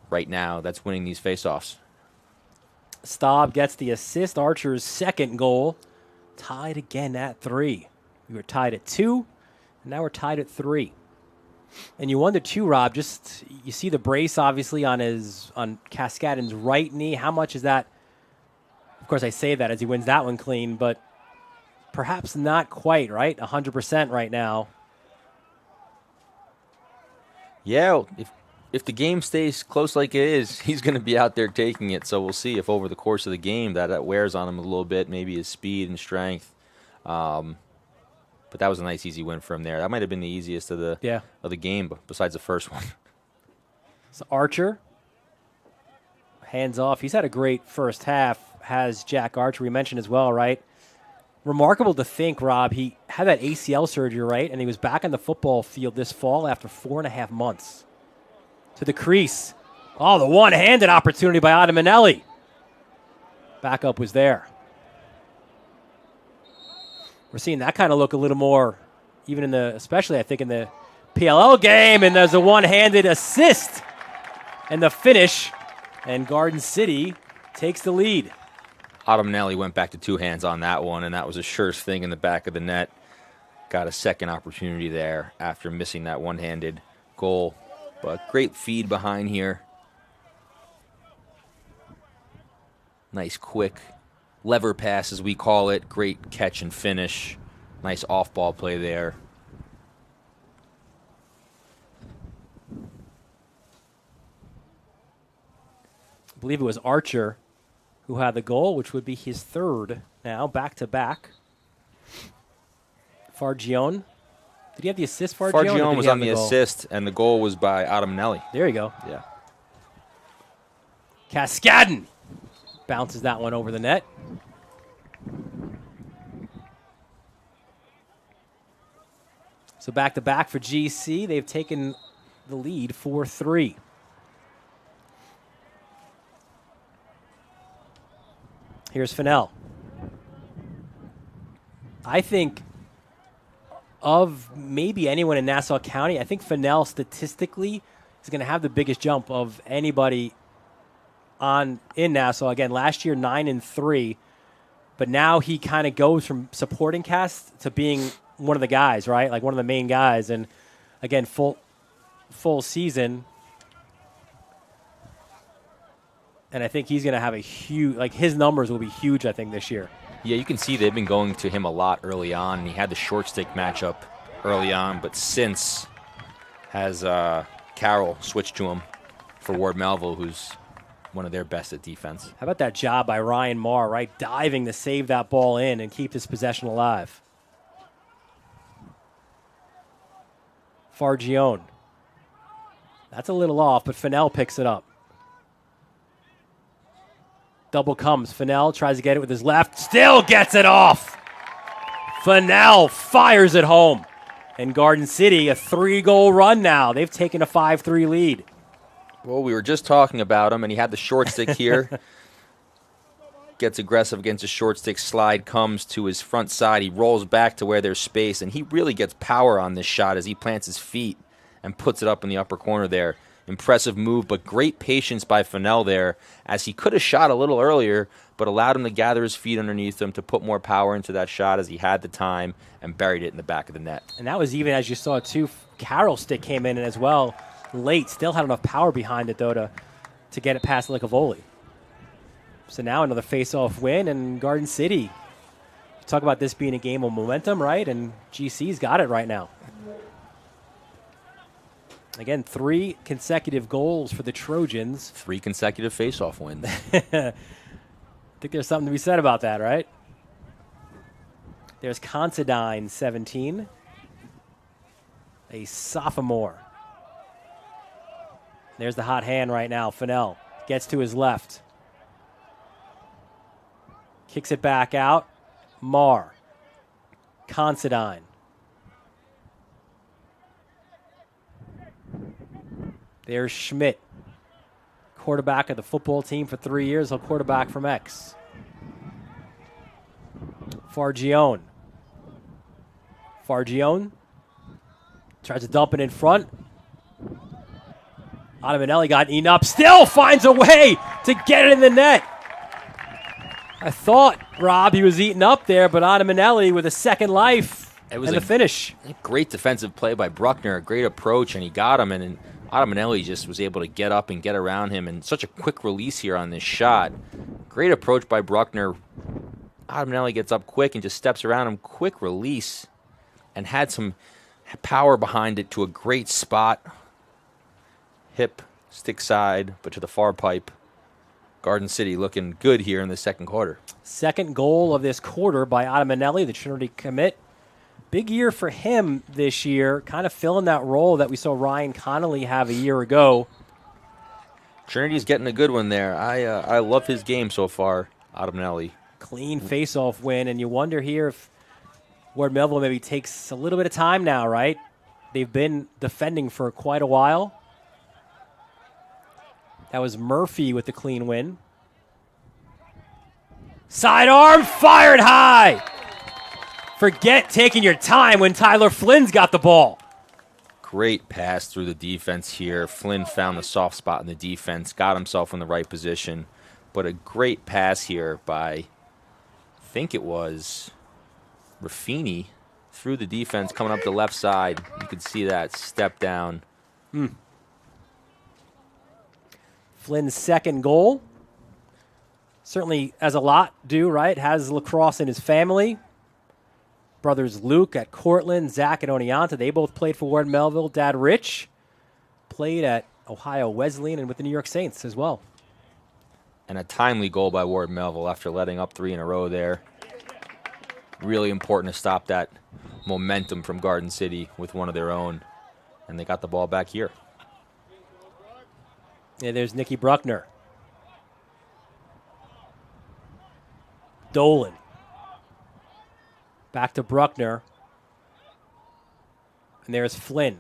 right now that's winning these face-offs. Staub gets the assist. Archer's second goal. Tied again at 3. We were tied at 2, and now we're tied at 3. And you wonder too, Rob, just you see the brace obviously on Cascadin's right knee. How much is that? Of course, I say that as he wins that one clean, but perhaps not quite, right? 100% right now. Yeah, if the game stays close like it is, he's going to be out there taking it. So we'll see if over the course of the game that wears on him a little bit, maybe his speed and strength. But that was a nice, easy win for him there. That might have been the easiest of the game, besides the first one. So Archer, hands off. He's had a great first half, has Jack Archer. We mentioned as well, right? Remarkable to think, Rob, he had that ACL surgery, right? And he was back on the football field this fall after 4.5 months. To the crease. Oh, the one-handed opportunity by Adamanelli. Backup was there. We're seeing that kind of look a little more, even in the, especially I think in the PLL game, and there's a one-handed assist and the finish, and Garden City takes the lead. Autumnelli went back to two hands on that one, and that was a surest thing in the back of the net. Got a second opportunity there after missing that one-handed goal. But great feed behind here. Nice quick lever pass, as we call it. Great catch and finish. Nice off-ball play there. I believe it was Archer who had the goal, which would be his third now, back-to-back. Fargione. Did he have the assist, Fargione? Fargione was on the assist, and the goal was by Autumnelli. There you go. Yeah. Cascadin bounces that one over the net. So back-to-back for GC. They've taken the lead 4-3. Here's Fennell. I think of maybe anyone in Nassau County, I think Fennell statistically is going to have the biggest jump of anybody in Nassau. Again, last year 9-3, but now he kind of goes from supporting cast to being one of the guys, right? Like one of the main guys. And again, full season. And I think he's going to have a huge, like his numbers will be huge, I think, this year. Yeah, you can see they've been going to him a lot early on. And he had the short stick matchup early on, but since has Carroll switched to him for Ward Melville, who's one of their best at defense. How about that job by Ryan Marr, right? Diving to save that ball in and keep his possession alive. Fargione. That's a little off, but Fennell picks it up. Double comes. Fennell tries to get it with his left. Still gets it off. Fennell fires it home. And Garden City, a 3-goal run now. They've taken a 5-3 lead. Well, we were just talking about him, and he had the short stick here. Gets aggressive against a short stick. Slide comes to his front side. He rolls back to where there's space, and he really gets power on this shot as he plants his feet and puts it up in the upper corner there. Impressive move, but great patience by Fennell there, as he could have shot a little earlier, but allowed him to gather his feet underneath him to put more power into that shot as he had the time and buried it in the back of the net. And that was even, as you saw, too, Carroll's stick came in as well late. Still had enough power behind it, though, to get it past Licavoli. So now another face-off win, and Garden City. Talk about this being a game of momentum, right? And GC's got it right now. Again, 3 consecutive goals for the Trojans. 3 consecutive face-off wins. I think there's something to be said about that, right? There's Considine, 17. A sophomore. There's the hot hand right now. Fennell gets to his left. Kicks it back out. Marr. Considine. There's Schmidt, quarterback of the football team for 3 years. He'll quarterback from X. Fargione. Fargione tries to dump it in front. Autumnelli got eaten up. Still finds a way to get it in the net. I thought, Rob, he was eaten up there, but Autumnelli with a second life and the finish. Great defensive play by Bruckner. A great approach, and he got him, and Autumnelli just was able to get up and get around him, and such a quick release here on this shot. Great approach by Bruckner. Autumnelli gets up quick and just steps around him. Quick release, and had some power behind it to a great spot. Hip, stick side, but to the far pipe. Garden City looking good here in the second quarter. Second goal of this quarter by Autumnelli, the Trinity commit. Big year for him this year, kind of filling that role that we saw Ryan Connolly have a year ago. Trinity's getting a good one there. I love his game so far, Autumnelli. Clean face-off win, and you wonder here if Ward Melville maybe takes a little bit of time now, right? They've been defending for quite a while. That was Murphy with the clean win. Sidearm fired high. Forget taking your time when Tyler Flynn's got the ball. Great pass through the defense here. Flynn found the soft spot in the defense, got himself in the right position. But a great pass here by, I think it was Raffini, through the defense, coming up the left side. You could see that step down. Flynn's second goal. Certainly has a lot do, right? Has lacrosse in his family. Brothers Luke at Cortland, Zach at Oneonta. They both played for Ward Melville. Dad Rich played at Ohio Wesleyan and with the New York Saints as well. And a timely goal by Ward Melville after letting up 3 in a row there. Really important to stop that momentum from Garden City with one of their own. And they got the ball back here. Yeah, there's Nicky Bruckner. Dolan. Back to Bruckner. And there's Flynn.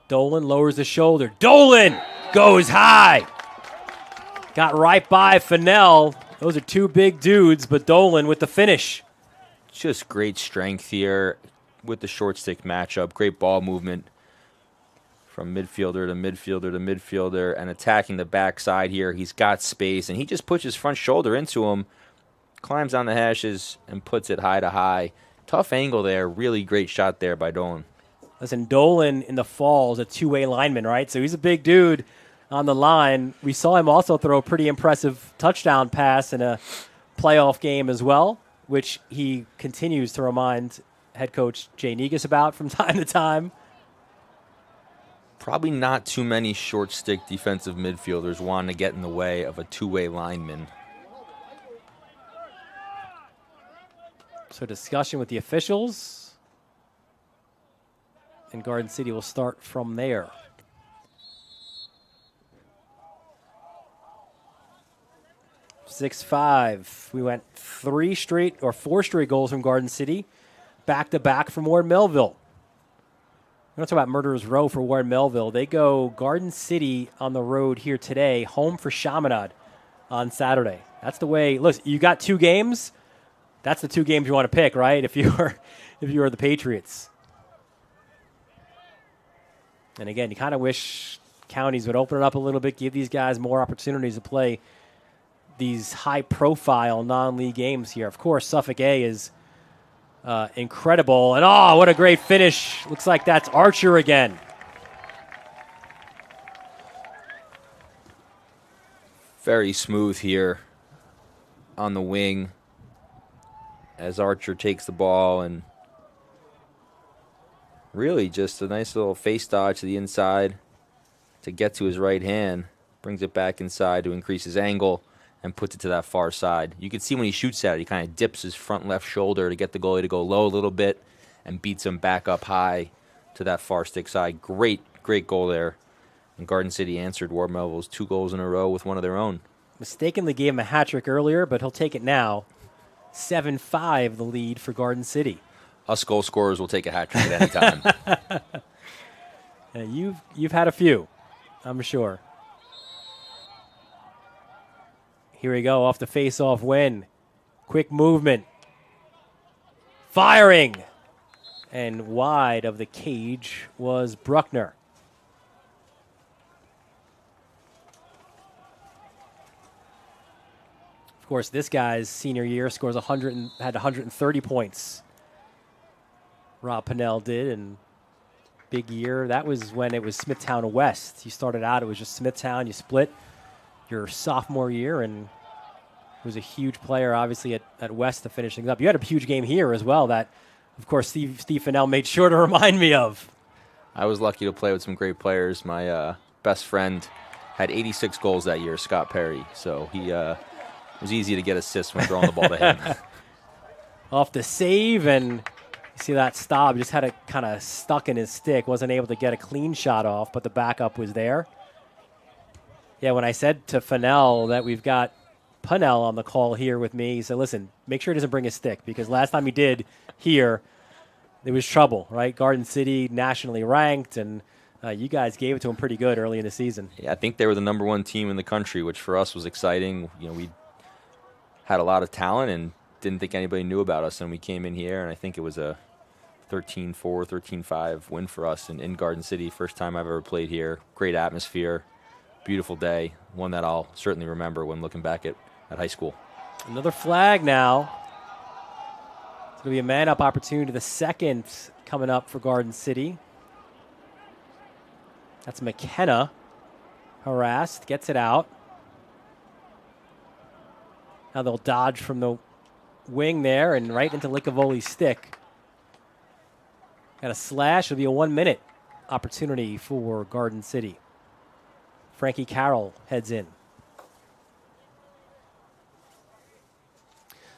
Dolan lowers the shoulder. Dolan goes high. Got right by Fennell. Those are two big dudes, but Dolan with the finish. Just great strength here with the short stick matchup. Great ball movement from midfielder to midfielder to midfielder and attacking the backside here. He's got space, and he just puts his front shoulder into him, climbs on the hashes, and puts it high to high. Tough angle there. Really great shot there by Dolan. Listen, Dolan in the fall is a two-way lineman, right? So he's a big dude on the line. We saw him also throw a pretty impressive touchdown pass in a playoff game as well, which he continues to remind head coach Jay Negus about from time to time. Probably not too many short stick defensive midfielders wanting to get in the way of a two-way lineman. So discussion with the officials. And Garden City will start from there. (6-5). We went 4 straight goals from Garden City, back-to-back from Ward Melville. We're going to talk about Murderers Row for Ward Melville. They go Garden City on the road here today, home for Chaminade on Saturday. That's the way. Listen, you got 2 games. That's the 2 games you want to pick, right? If you are the Patriots. And again, you kind of wish counties would open it up a little bit, give these guys more opportunities to play these high-profile non-league games here. Of course, Suffolk A is incredible. And, oh, what a great finish. Looks like that's Archer again. Very smooth here on the wing as Archer takes the ball, and really just a nice little face dodge to the inside to get to his right hand. Brings it back inside to increase his angle and puts it to that far side. You can see when he shoots at it, he kind of dips his front left shoulder to get the goalie to go low a little bit and beats him back up high to that far stick side. Great goal there. And Garden City answered Ward Melville's 2 goals in a row with one of their own. Mistakenly gave him a hat trick earlier, but he'll take it now. 7-5 the lead for Garden City. Us goal scorers will take a hat trick at any time. You've had a few, I'm sure. Here we go, off the face-off win. Quick movement. Firing. And wide of the cage was Bruckner. Of course, this guy's senior year scores had 130 points. Rob Pinnell did, and big year. That was when it was Smithtown West. You started out, it was just Smithtown. You split your sophomore year, and was a huge player, obviously, at West to finish things up. You had a huge game here as well that, of course, Steve Fennell made sure to remind me of. I was lucky to play with some great players. My best friend had 86 goals that year, Scott Perry. So he was easy to get assists when throwing the ball to him. Off the save, and you see that stop. Just had it kind of stuck in his stick. Wasn't able to get a clean shot off, but the backup was there. Yeah, when I said to Fennell that we've got Pinnell on the call here with me, he said, listen, make sure he doesn't bring his stick, because last time he did here, there was trouble, right? Garden City, nationally ranked, and you guys gave it to him pretty good early in the season. Yeah, I think they were the #1 team in the country, which for us was exciting. You know, we had a lot of talent and didn't think anybody knew about us. And we came in here, and I think it was a 13-4, 13-5 win for us in Garden City. First time I've ever played here. Great atmosphere, beautiful day. One that I'll certainly remember when looking back at high school. Another flag now. It's going to be a man-up opportunity, the second coming up for Garden City. That's McKenna. Harassed, gets it out. Now they'll dodge from the wing there and right into Licavoli's stick. Got a slash. It'll be a 1-minute opportunity for Garden City. Frankie Carroll heads in.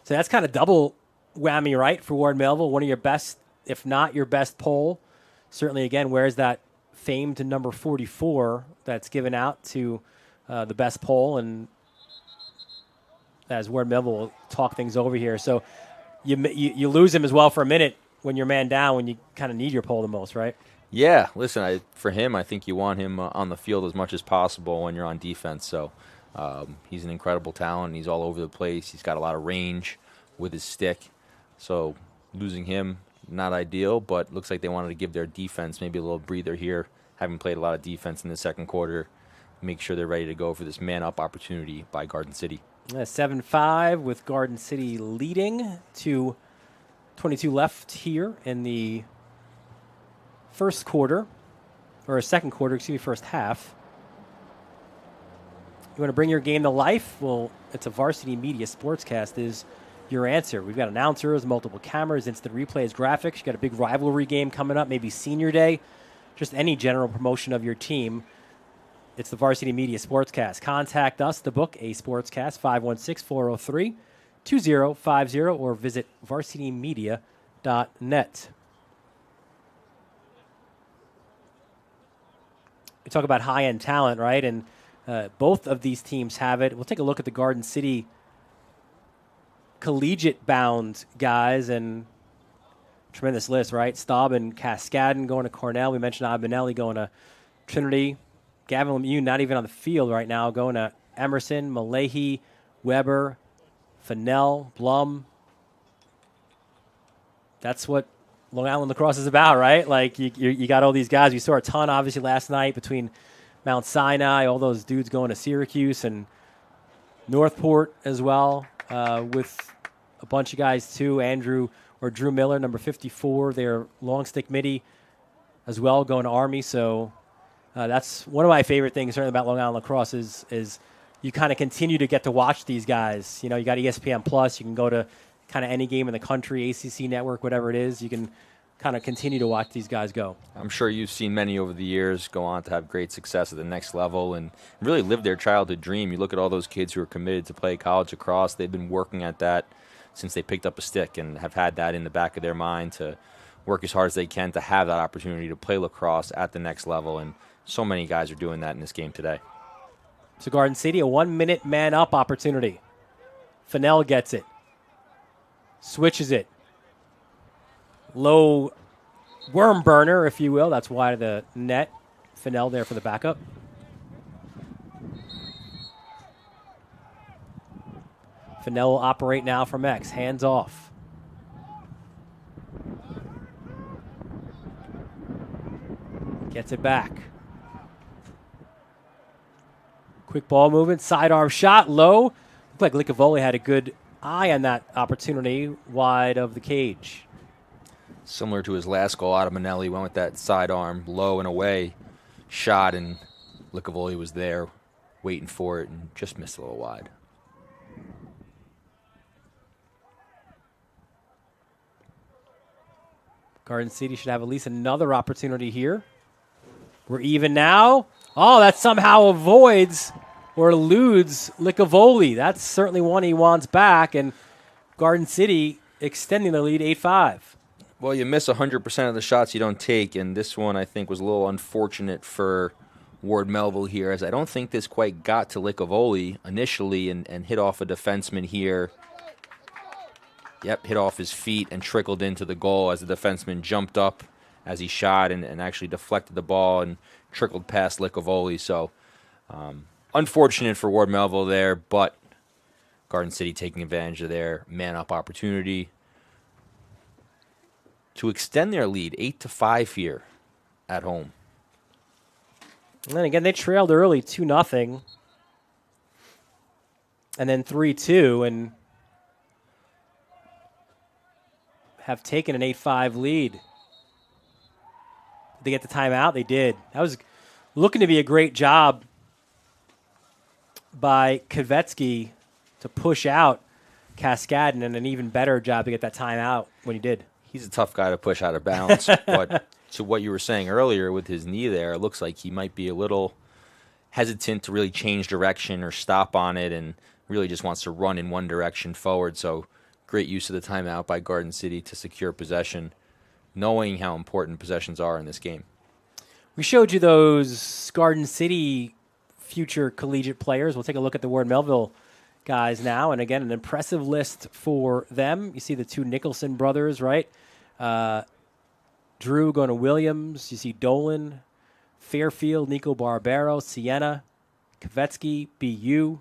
So that's kind of double whammy, right, for Ward Melville. One of your best, if not your best poll. Certainly, again, where's that famed number 44 that's given out to the best poll? And as Ward Melville will talk things over here. So you lose him as well for a minute when you're man down, when you kind of need your poll the most, right? Yeah, listen, for him, I think you want him on the field as much as possible when you're on defense. So he's an incredible talent. He's all over the place. He's got a lot of range with his stick. So losing him, not ideal, but looks like they wanted to give their defense maybe a little breather here, having played a lot of defense in the second quarter, make sure they're ready to go for this man-up opportunity by Garden City. 7-5 with Garden City leading to 22 left here in the first quarter, or second quarter, first half. You want to bring your game to life? Well, it's a Varsity Media Sportscast is your answer. We've got announcers, multiple cameras, instant replays, graphics. You've got a big rivalry game coming up, maybe senior day, just any general promotion of your team. It's the Varsity Media Sportscast. Contact us to book a Sportscast, 516-403-2050, or visit varsitymedia.net. We talk about high-end talent, right? And both of these teams have it. We'll take a look at the Garden City collegiate-bound guys, and tremendous list, right? Staub and Cascadden going to Cornell. We mentioned Abinelli going to Trinity. Gavin Lemieux not even on the field right now, going to Emerson, Malahi, Weber, Fennell, Blum. That's what Long Island lacrosse is about, right? Like, you got all these guys. You saw a ton, obviously, last night between Mount Sinai, all those dudes going to Syracuse, and Northport as well, with a bunch of guys, too. Drew Miller, number 54, their long stick midi as well, going to Army. So that's one of my favorite things, certainly, about Long Island lacrosse is you kind of continue to get to watch these guys. You know, you got ESPN Plus. You can go to kind of any game in the country, ACC Network, whatever it is. You can kind of continue to watch these guys go. I'm sure you've seen many over the years go on to have great success at the next level and really live their childhood dream. You look at all those kids who are committed to play college lacrosse. They've been working at that since they picked up a stick and have had that in the back of their mind to work as hard as they can to have that opportunity to play lacrosse at the next level. And so many guys are doing that in this game today. So Garden City, a 1-minute man-up opportunity. Fennell gets it. Switches it. Low worm burner, if you will. That's wide of the net. Fennell there for the backup. Fennell will operate now from X. Hands off. Gets it back. Quick ball movement. Sidearm shot. Low. Looked like Licavoli had a good eye on that opportunity wide of the cage. Similar to his last goal, Manelli went with that sidearm low and away shot, and Licavoli was there waiting for it and just missed a little wide. Garden City should have at least another opportunity here. We're even now. Oh, that somehow avoids or eludes Licavoli. That's certainly one he wants back, and Garden City extending the lead 8-5. Well, you miss 100% of the shots you don't take, and this one I think was a little unfortunate for Ward Melville here, as I don't think this quite got to Licavoli initially and hit off a defenseman here. Yep, hit off his feet and trickled into the goal as the defenseman jumped up as he shot and actually deflected the ball and trickled past Licavoli. So unfortunate for Ward Melville there, but Garden City taking advantage of their man-up opportunity to extend their lead 8-5 here at home. And then again, they trailed early 2-0, and then 3-2, and have taken an 8-5 lead. Did they get the timeout? They did. That was looking to be a great job by Kvetsky to push out Kaskadin, and an even better job to get that timeout when he did. He's a tough guy to push out of bounds, but to what you were saying earlier with his knee there, it looks like he might be a little hesitant to really change direction or stop on it, and really just wants to run in one direction forward. So great use of the timeout by Garden City to secure possession, knowing how important possessions are in this game. We showed you those Garden City future collegiate players. We'll take a look at the Ward Melville guys now. And again, an impressive list for them. You see the two Nicholson brothers, right? Drew going to Williams. You see Dolan, Fairfield, Nico Barbero, Siena, Kvetsky, BU,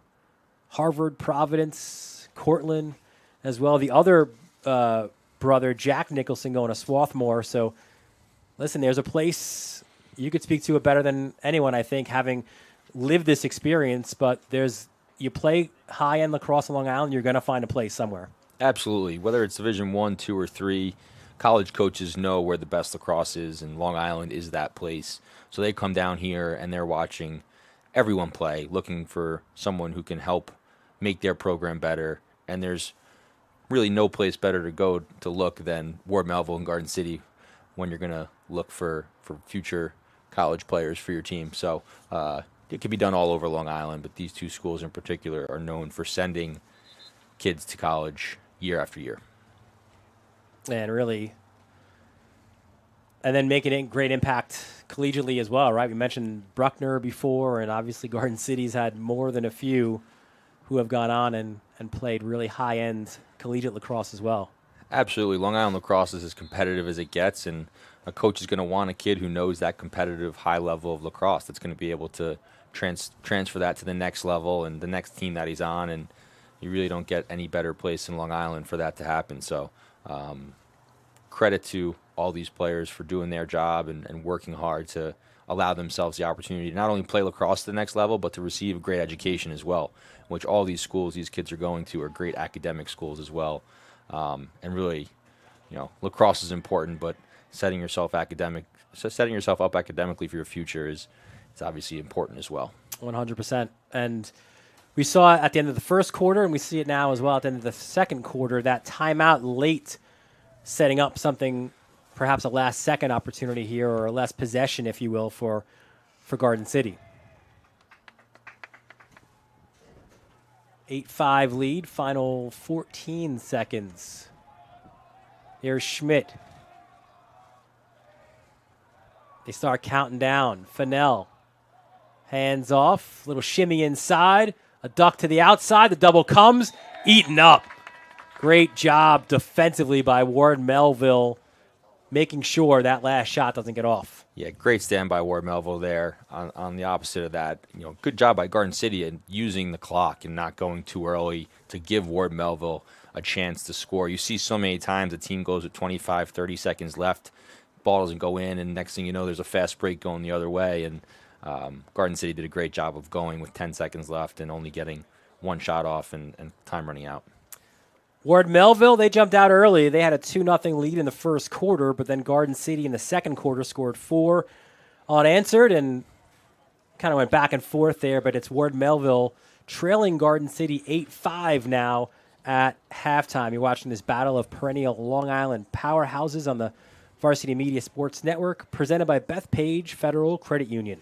Harvard, Providence, Cortland, as well. The other brother, Jack Nicholson, going to Swarthmore. So, listen, there's a place you could speak to it better than anyone, I think, having lived this experience. But you play high-end lacrosse on Long Island, you're going to find a place somewhere. Absolutely. Whether it's Division 1, 2, or 3, college coaches know where the best lacrosse is, and Long Island is that place. So they come down here, and they're watching everyone play, looking for someone who can help make their program better. And there's really no place better to go to look than Ward Melville and Garden City when you're going to look for future college players for your team. So it can be done all over Long Island, but these two schools in particular are known for sending kids to college year after year. And then making a great impact collegiately as well, right? We mentioned Bruckner before, and obviously Garden City's had more than a few who have gone on and played really high-end collegiate lacrosse as well. Absolutely. Long Island lacrosse is as competitive as it gets, and a coach is going to want a kid who knows that competitive high level of lacrosse that's going to be able to transfer that to the next level and the next team that he's on, and you really don't get any better place in Long Island for that to happen. So credit to all these players for doing their job and working hard to allow themselves the opportunity to not only play lacrosse to the next level, but to receive a great education as well, which all these schools these kids are going to are great academic schools as well. And really, lacrosse is important, but setting yourself up academically for your future is obviously important as well. 100%. And we saw it at the end of the first quarter, and we see it now as well at the end of the second quarter, that timeout late setting up something, perhaps a last-second opportunity here, or a less possession, if you will, for Garden City. 8-5 lead, final 14 seconds. Here's Schmidt. They start counting down. Fennell, hands off, little shimmy inside, a duck to the outside, the double comes, eaten up. Great job defensively by Ward Melville, making sure that last shot doesn't get off. Yeah, great stand by Ward Melville there. On the opposite of that, good job by Garden City in using the clock and not going too early to give Ward Melville a chance to score. You see so many times the team goes with 25, 30 seconds left, ball doesn't go in, and next thing you know, there's a fast break going the other way. And Garden City did a great job of going with 10 seconds left and only getting one shot off and time running out. Ward Melville, they jumped out early. They had a 2-0 lead in the first quarter, but then Garden City in the second quarter scored 4 unanswered and kind of went back and forth there, but it's Ward Melville trailing Garden City 8-5 now at halftime. You're watching this battle of perennial Long Island powerhouses on the Varsity Media Sports Network, presented by Bethpage Federal Credit Union.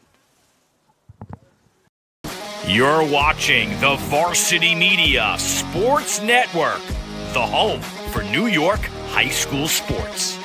You're watching the Varsity Media Sports Network, the home for New York high school sports.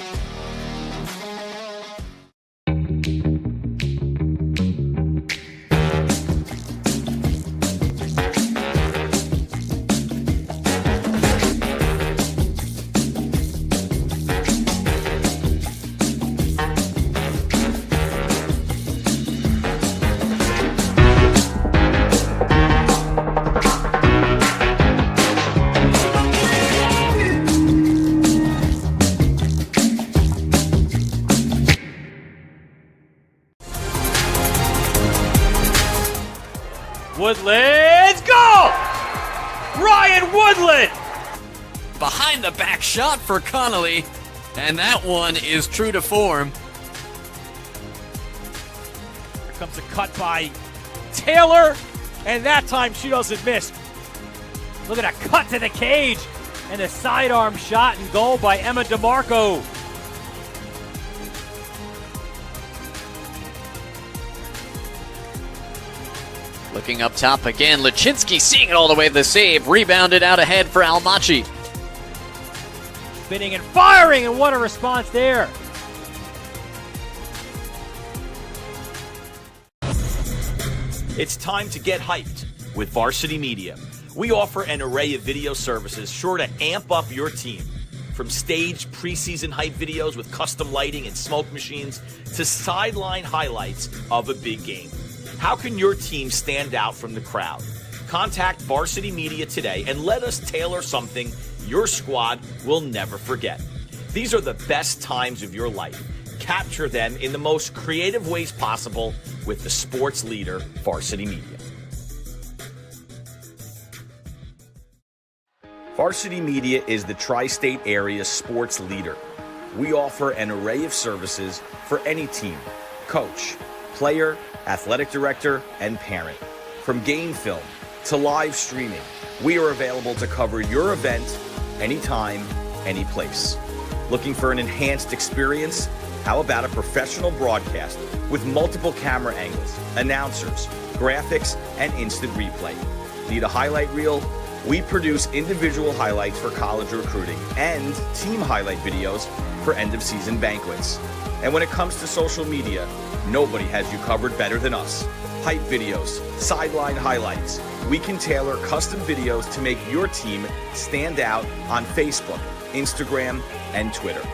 Behind the back shot for Connolly, and that one is true to form. Here comes a cut by Taylor, and that time she doesn't miss. Look at that cut to the cage, and a sidearm shot and goal by Emma DeMarco. Looking up top again, Lachinsky seeing it all the way to the save, rebounded out ahead for Almachi. Spinning and firing, and what a response there. It's time to get hyped with Varsity Media. We offer an array of video services sure to amp up your team. From staged preseason hype videos with custom lighting and smoke machines to sideline highlights of a big game. How can your team stand out from the crowd? Contact Varsity Media today and let us tailor something your squad will never forget. These are the best times of your life. Capture them in the most creative ways possible with the sports leader, Varsity Media. Varsity Media is the tri-state area sports leader. We offer an array of services for any team, coach, player, athletic director, and parent. From game film to live streaming, we are available to cover your event anytime, any place. Looking for an enhanced experience? How about a professional broadcast with multiple camera angles, announcers, graphics, and instant replay? Need a highlight reel? We produce individual highlights for college recruiting and team highlight videos for end-of-season banquets. And when it comes to social media, nobody has you covered better than us. Hype videos, sideline highlights. We can tailor custom videos to make your team stand out on Facebook, Instagram, and Twitter.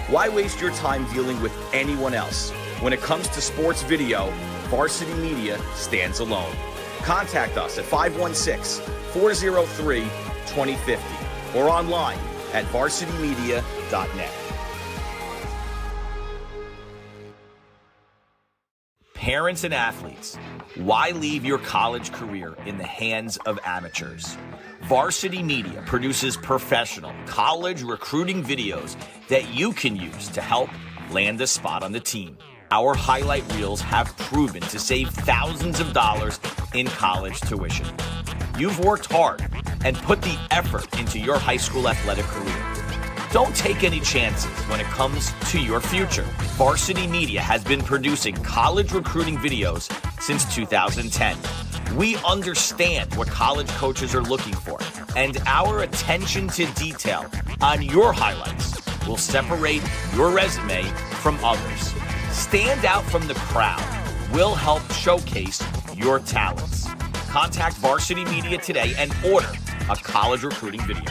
Why waste your time dealing with anyone else? When it comes to sports video, Varsity Media stands alone. Contact us at 516-403-2050 or online at varsitymedia.net. Parents and athletes, why leave your college career in the hands of amateurs? Varsity Media produces professional college recruiting videos that you can use to help land a spot on the team. Our highlight reels have proven to save thousands of dollars in college tuition. You've worked hard and put the effort into your high school athletic career. Don't take any chances when it comes to your future. Varsity Media has been producing college recruiting videos since 2010. We understand what college coaches are looking for, and our attention to detail on your highlights will separate your resume from others. Stand out from the crowd. We'll help showcase your talents. Contact Varsity Media today and order a college recruiting video.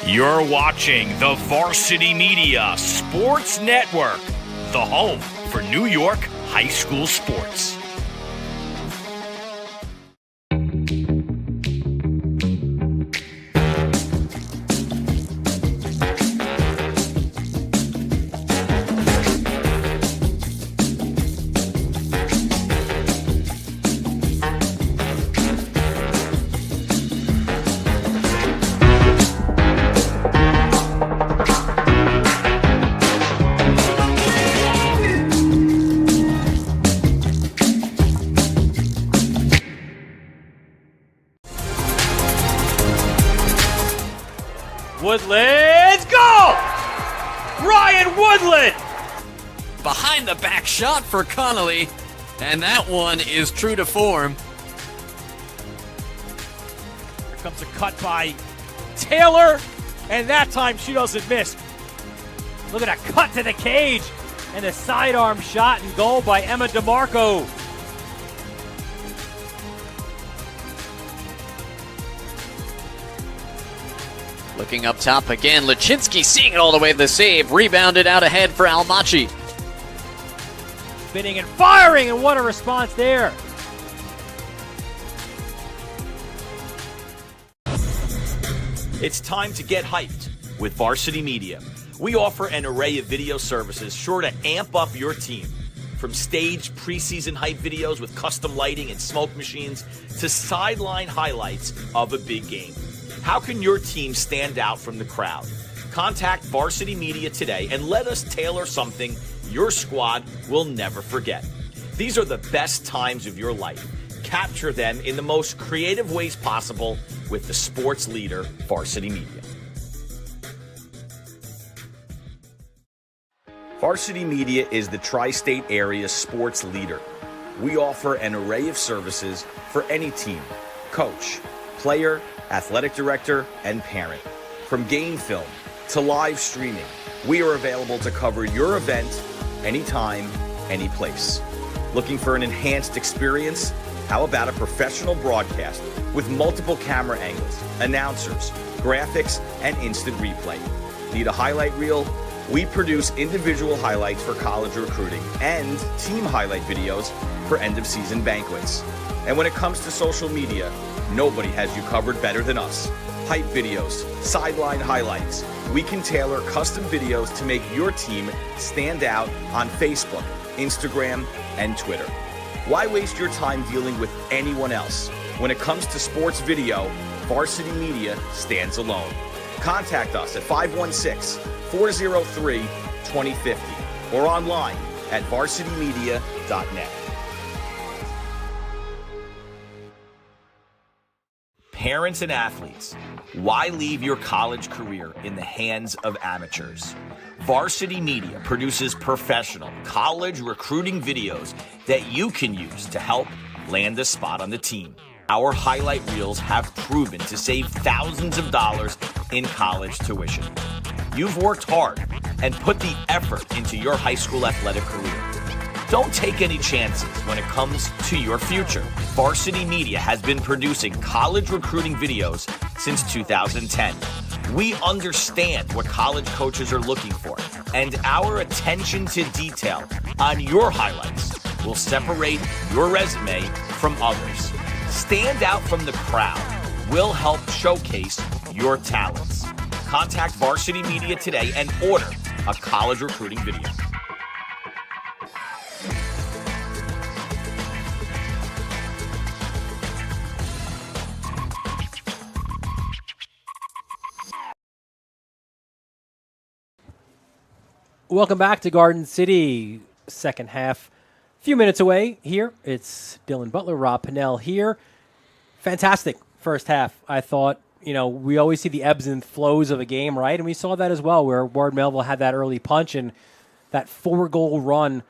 You're watching the Varsity Media Sports Network, the home for New York high school sports. Woodland's goal! Ryan Woodland! Behind the back shot for Connolly, and that one is true to form. Here comes a cut by Taylor, and that time she doesn't miss. Look at that cut to the cage, and a sidearm shot and goal by Emma DeMarco. Looking up top again, Lachinsky seeing it all the way to the save, rebounded out ahead for Almachi. Spinning and firing, and what a response there. It's time to get hyped with Varsity Media. We offer an array of video services sure to amp up your team. From staged preseason hype videos with custom lighting and smoke machines to sideline highlights of a big game. How can your team stand out from the crowd? Contact Varsity Media today and let us tailor something your squad will never forget. These are the best times of your life. Capture them in the most creative ways possible with the sports leader, Varsity Media. Varsity Media is the tri-state area sports leader. We offer an array of services for any team, coach, player, athletic director, and parent. From game film to live streaming, we are available to cover your event anytime, any place. Looking for an enhanced experience? How about a professional broadcast with multiple camera angles, announcers, graphics, and instant replay? Need a highlight reel? We produce individual highlights for college recruiting and team highlight videos for end-of-season banquets. And when it comes to social media, nobody has you covered better than us. Hype videos, sideline highlights. We can tailor custom videos to make your team stand out on Facebook, Instagram, and Twitter. Why waste your time dealing with anyone else? When it comes to sports video, Varsity Media stands alone. Contact us at 516-403-2050 or online at varsitymedia.net. Parents and athletes, why leave your college career in the hands of amateurs? Varsity Media produces professional college recruiting videos that you can use to help land a spot on the team. Our highlight reels have proven to save thousands of dollars in college tuition. You've worked hard and put the effort into your high school athletic career. Don't take any chances when it comes to your future. Varsity Media has been producing college recruiting videos since 2010. We understand what college coaches are looking for, and our attention to detail on your highlights will separate your resume from others. Stand out from the crowd. We'll help showcase your talents. Contact Varsity Media today and order a college recruiting video. Welcome back to Garden City, second half. A few minutes away here. It's Dylan Butler, Rob Pennell here. Fantastic first half, I thought. You know, we always see the ebbs and flows of a game, right? And we saw that as well, where Ward Melville had that early punch, and that 4-goal run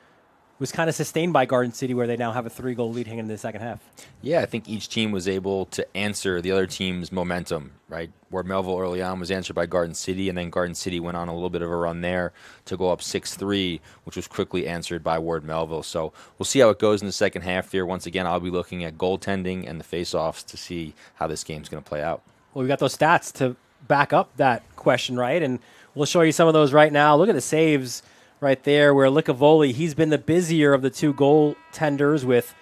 was kind of sustained by Garden City, where they now have a 3-goal lead hanging in the second half. Yeah, I think each team was able to answer the other team's momentum, right? Where Melville early on was answered by Garden City, and then Garden City went on a little bit of a run there to go up 6-3, which was quickly answered by Ward Melville. So we'll see how it goes in the second half here. Once again, I'll be looking at goaltending and the face-offs to see how this game's going to play out. Well, we got those stats to back up that question, right? And we'll show you some of those right now. Look at the saves right there, where Licavoli, he's been the busier of the two goaltenders with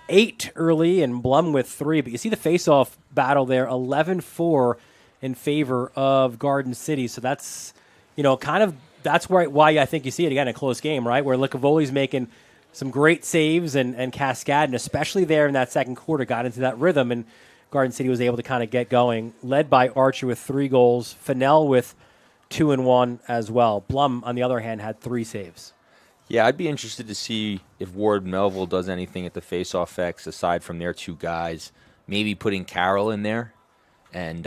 8 early and Blum with 3. But you see the face-off battle there, 11-4 in favor of Garden City. So that's, you know, kind of that's why I think you see it again, a close game, right? Where Licavoli's making some great saves and Cascadin, especially there in that second quarter, got into that rhythm, and Garden City was able to kind of get going, led by Archer with 3 goals, Fennell with 2 and 1 as well. Blum, on the other hand, had 3 saves. Yeah, I'd be interested to see if Ward Melville does anything at the face-off X aside from their 2 guys. Maybe putting Carroll in there and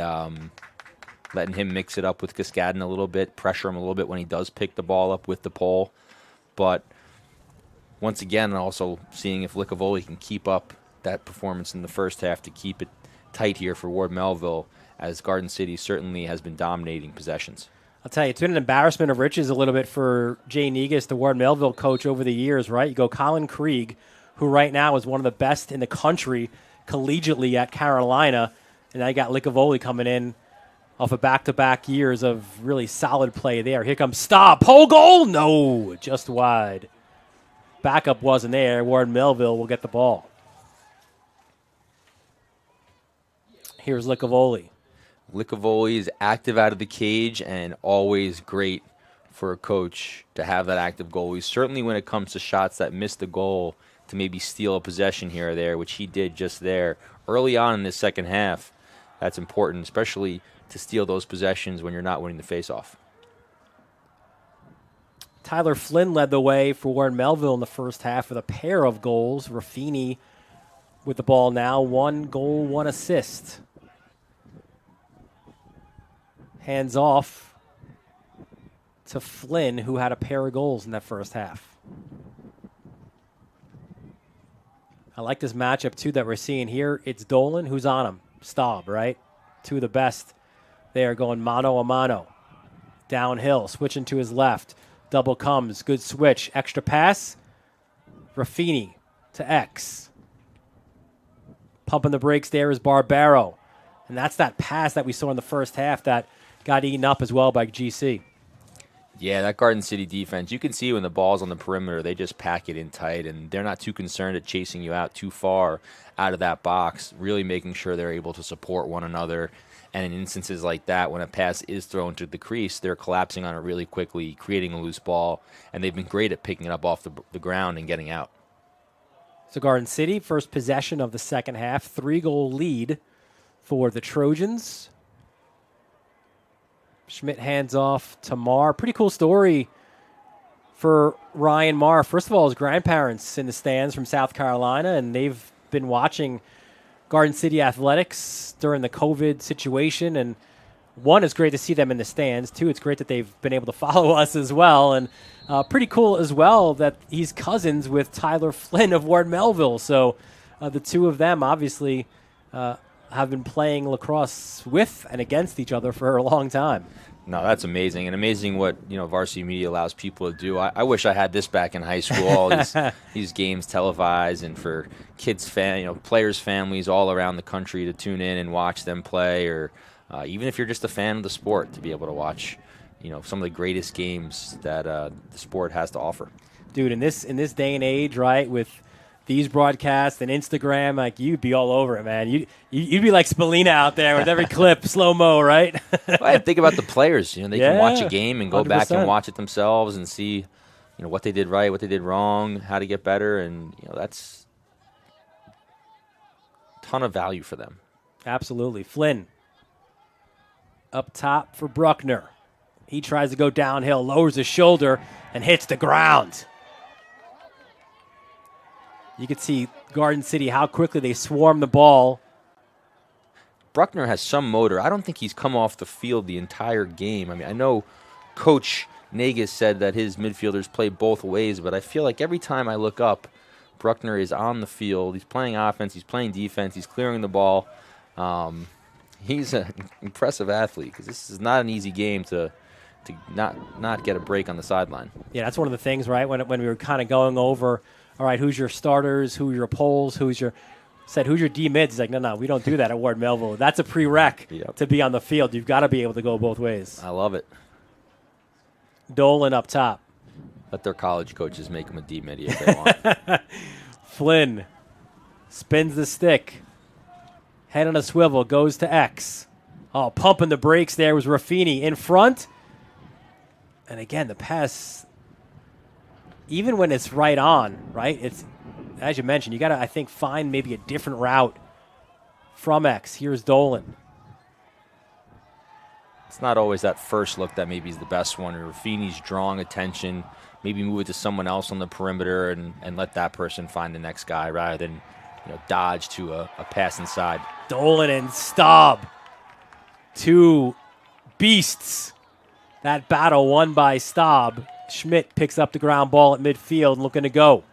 letting him mix it up with Cascadin a little bit, pressure him a little bit when he does pick the ball up with the pole. But once again, also seeing if Licavoli can keep up that performance in the first half to keep it tight here for Ward Melville, as Garden City certainly has been dominating possessions. I'll tell you, it's been an embarrassment of riches a little bit for Jay Negus, the Ward Melville coach, over the years, right? You go Colin Krieg, who right now is one of the best in the country collegiately at Carolina, and now you got Licavoli coming in off of back-to-back years of really solid play there. Here comes Staub. Pole goal? No, just wide. Backup wasn't there. Ward Melville will get the ball. Here's Licavoli. Licavoli is active out of the cage and always great for a coach to have that active goalie. Certainly when it comes to shots that miss the goal, to maybe steal a possession here or there, which he did just there. Early on in the second half, that's important, especially to steal those possessions when you're not winning the faceoff. Tyler Flynn led the way for Warren Melville in the first half with a pair of goals. Raffini with the ball now, 1 goal, 1 assist. Hands off to Flynn, who had a pair of goals in that first half. I like this matchup, too, that we're seeing here. It's Dolan, who's on him. Staub, right? Two of the best there going mano a mano. Downhill, switching to his left. Double comes, good switch. Extra pass. Raffini to X. Pumping the brakes there is Barbaro. And that's that pass that we saw in the first half that got eaten up as well by GC. Yeah, that Garden City defense, you can see when the ball's on the perimeter, they just pack it in tight, and they're not too concerned at chasing you out too far out of that box, really making sure they're able to support one another. And in instances like that, when a pass is thrown to the crease, they're collapsing on it really quickly, creating a loose ball, and they've been great at picking it up off the ground and getting out. So Garden City, first possession of the second half, 3-goal lead for the Trojans. Schmidt hands off to Marr. Pretty cool story for Ryan Marr. First of all, his grandparents in the stands from South Carolina, and they've been watching Garden City athletics during the COVID situation. And one, it's great to see them in the stands. Two, it's great that they've been able to follow us as well. And pretty cool as well that he's cousins with Tyler Flynn of Ward Melville. So the two of them obviously have been playing lacrosse with and against each other for a long time. No, that's amazing, and amazing what varsity media allows people to do. I wish I had this back in high school. All these games televised, and for kids, players' families all around the country to tune in and watch them play, or even if you're just a fan of the sport, to be able to watch, some of the greatest games that the sport has to offer. Dude, in this day and age, right, with these broadcasts and Instagram, like, you'd be all over it, man. You'd be like Spallina out there with every clip, slow-mo, right? Well, I think about the players. They can watch a game and go 100%. back and watch it themselves and see, what they did right, what they did wrong, how to get better, and that's a ton of value for them. Absolutely. Flynn up top for Bruckner. He tries to go downhill, lowers his shoulder, and hits the ground. You can see Garden City, how quickly they swarm the ball. Bruckner has some motor. I don't think he's come off the field the entire game. I mean, I know Coach Nagus said that his midfielders play both ways, but I feel like every time I look up, Bruckner is on the field. He's playing offense. He's playing defense. He's clearing the ball. He's an impressive athlete, because this is not an easy game to not get a break on the sideline. Yeah, that's one of the things, right, when we were kind of going over, all right, who's your starters, who's your poles, who's your D-mids? He's like, no, we don't do that at Ward Melville. That's a prereq to be on the field. You've got to be able to go both ways. I love it. Dolan up top. Let their college coaches make them a D-midi if they want. Flynn spins the stick. Head on a swivel, goes to X. Oh, pumping the brakes there was Raffini in front. And again, the pass, even when it's right on, right? It's, as you mentioned, you got to, I think, find maybe a different route from X. Here's Dolan. It's not always that first look that maybe is the best one. Or Raffini's drawing attention, maybe move it to someone else on the perimeter and let that person find the next guy rather than dodge to a pass inside. Dolan and Staub, two beasts. That battle won by Staub. Schmidt picks up the ground ball at midfield and looking to go.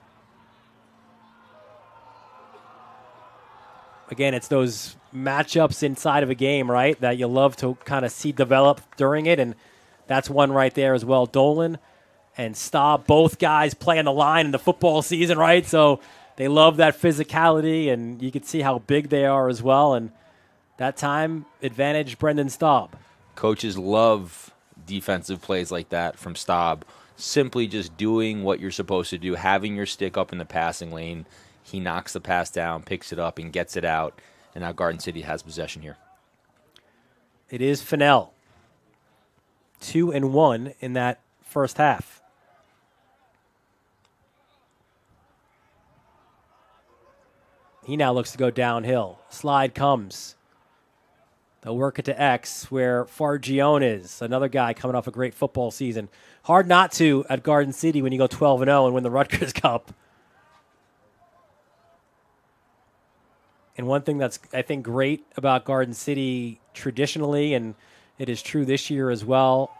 Again, it's those matchups inside of a game, right, that you love to kind of see develop during it, and that's one right there as well. Dolan and Staub, both guys play on the line in the football season, right? So they love that physicality, and you can see how big they are as well. And that time, advantage Brendan Staub. Coaches love defensive plays like that from Staub. Simply just doing what you're supposed to do, having your stick up in the passing lane. He knocks the pass down, picks it up, and gets it out. And now Garden City has possession here. It is Fennell. 2-1 in that first half. He now looks to go downhill. Slide comes. They'll work it to X, where Fargione is, another guy coming off a great football season. Hard not to at Garden City when you go 12-0 and win the Rutgers Cup. And one thing that's, I think, great about Garden City traditionally, and it is true this year as well,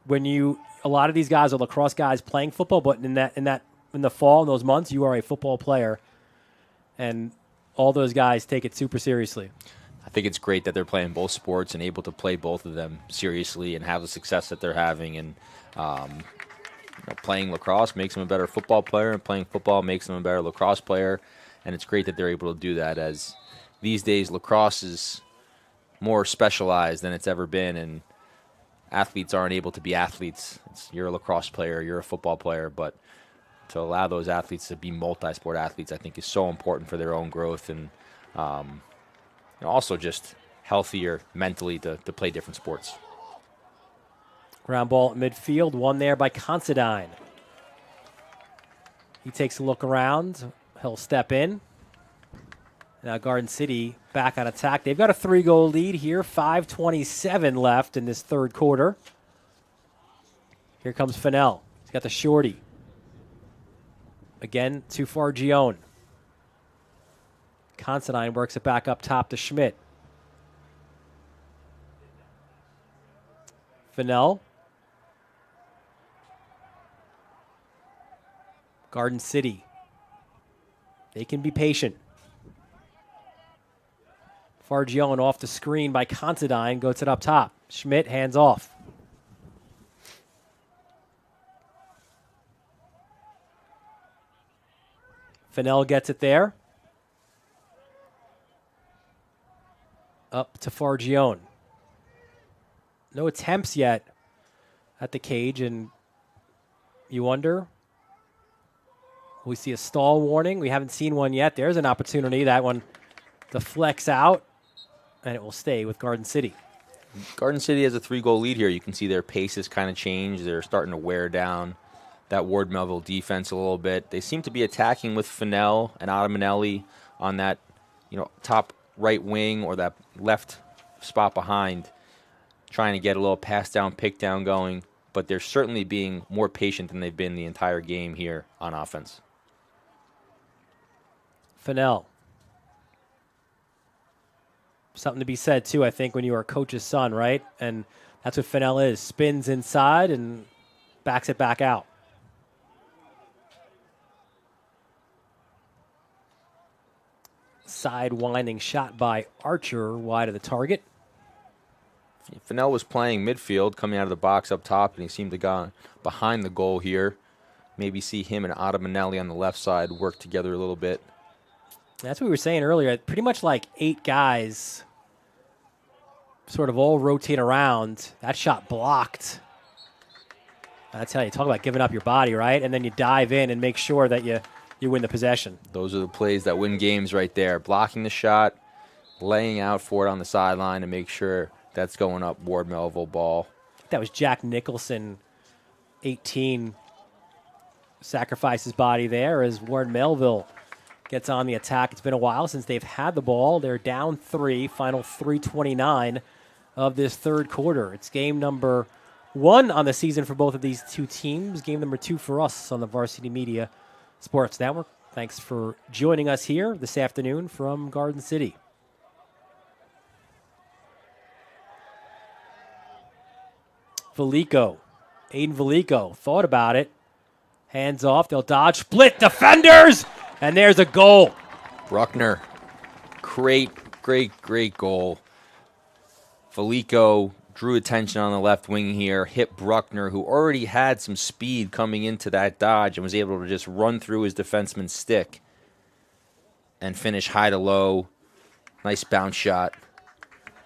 a lot of these guys are lacrosse guys playing football, but in the fall, in those months, you are a football player. And all those guys take it super seriously. I think it's great that they're playing both sports and able to play both of them seriously and have the success that they're having. And playing lacrosse makes them a better football player, and playing football makes them a better lacrosse player. And it's great that they're able to do that, as these days lacrosse is more specialized than it's ever been, and athletes aren't able to be athletes. You're a lacrosse player, you're a football player, but to allow those athletes to be multi-sport athletes, I think, is so important for their own growth, and also just healthier mentally to play different sports. Ground ball at midfield, won there by Considine. He takes a look around. He'll step in. Now Garden City back on attack. They've got a 3-goal lead here. 5:27 left in this third quarter. Here comes Fennell. He's got the shorty. Again to Fargione. Considine works it back up top to Schmidt. Fennell. Garden City. They can be patient. Fargione off the screen by Considine, goes it up top. Schmidt hands off. Fennell gets it there. Up to Fargione. No attempts yet at the cage, and you wonder, we see a stall warning. We haven't seen one yet. There's an opportunity. That one deflects out, and it will stay with Garden City. Garden City has a 3-goal lead here. You can see their pace has kind of changed. They're starting to wear down that Ward Melville defense a little bit. They seem to be attacking with Fennell and Ottamanelli on that, top right wing or that left spot behind, trying to get a little pass down, pick down going. But they're certainly being more patient than they've been the entire game here on offense. Fennell. Something to be said, too, I think, when you are a coach's son, right? And that's what Fennell is. Spins inside and backs it back out. Side winding shot by Archer, wide of the target. Fennell was playing midfield, coming out of the box up top, and he seemed to go behind the goal here. Maybe see him and Ottamanelli on the left side work together a little bit. That's what we were saying earlier. Pretty much like 8 guys sort of all rotate around. That shot blocked. I tell you, talk about giving up your body, right? And then you dive in and make sure that you win the possession. Those are the plays that win games right there. Blocking the shot, laying out for it on the sideline to make sure that's going up Ward Melville ball. That was Jack Nicholson, 18, sacrifices body there as Ward Melville gets on the attack. It's been a while since they've had the ball. They're down 3, final 3:29 of this third quarter. It's game number 1 on the season for both of these two teams. Game number 2 for us on the Varsity Media Sports Network. Thanks for joining us here this afternoon from Garden City. Aiden Velico thought about it. Hands off. They'll dodge. Split defenders. And there's a goal. Bruckner. Great goal. Velico drew attention on the left wing here. Hit Bruckner, who already had some speed coming into that dodge and was able to just run through his defenseman's stick and finish high to low. Nice bounce shot.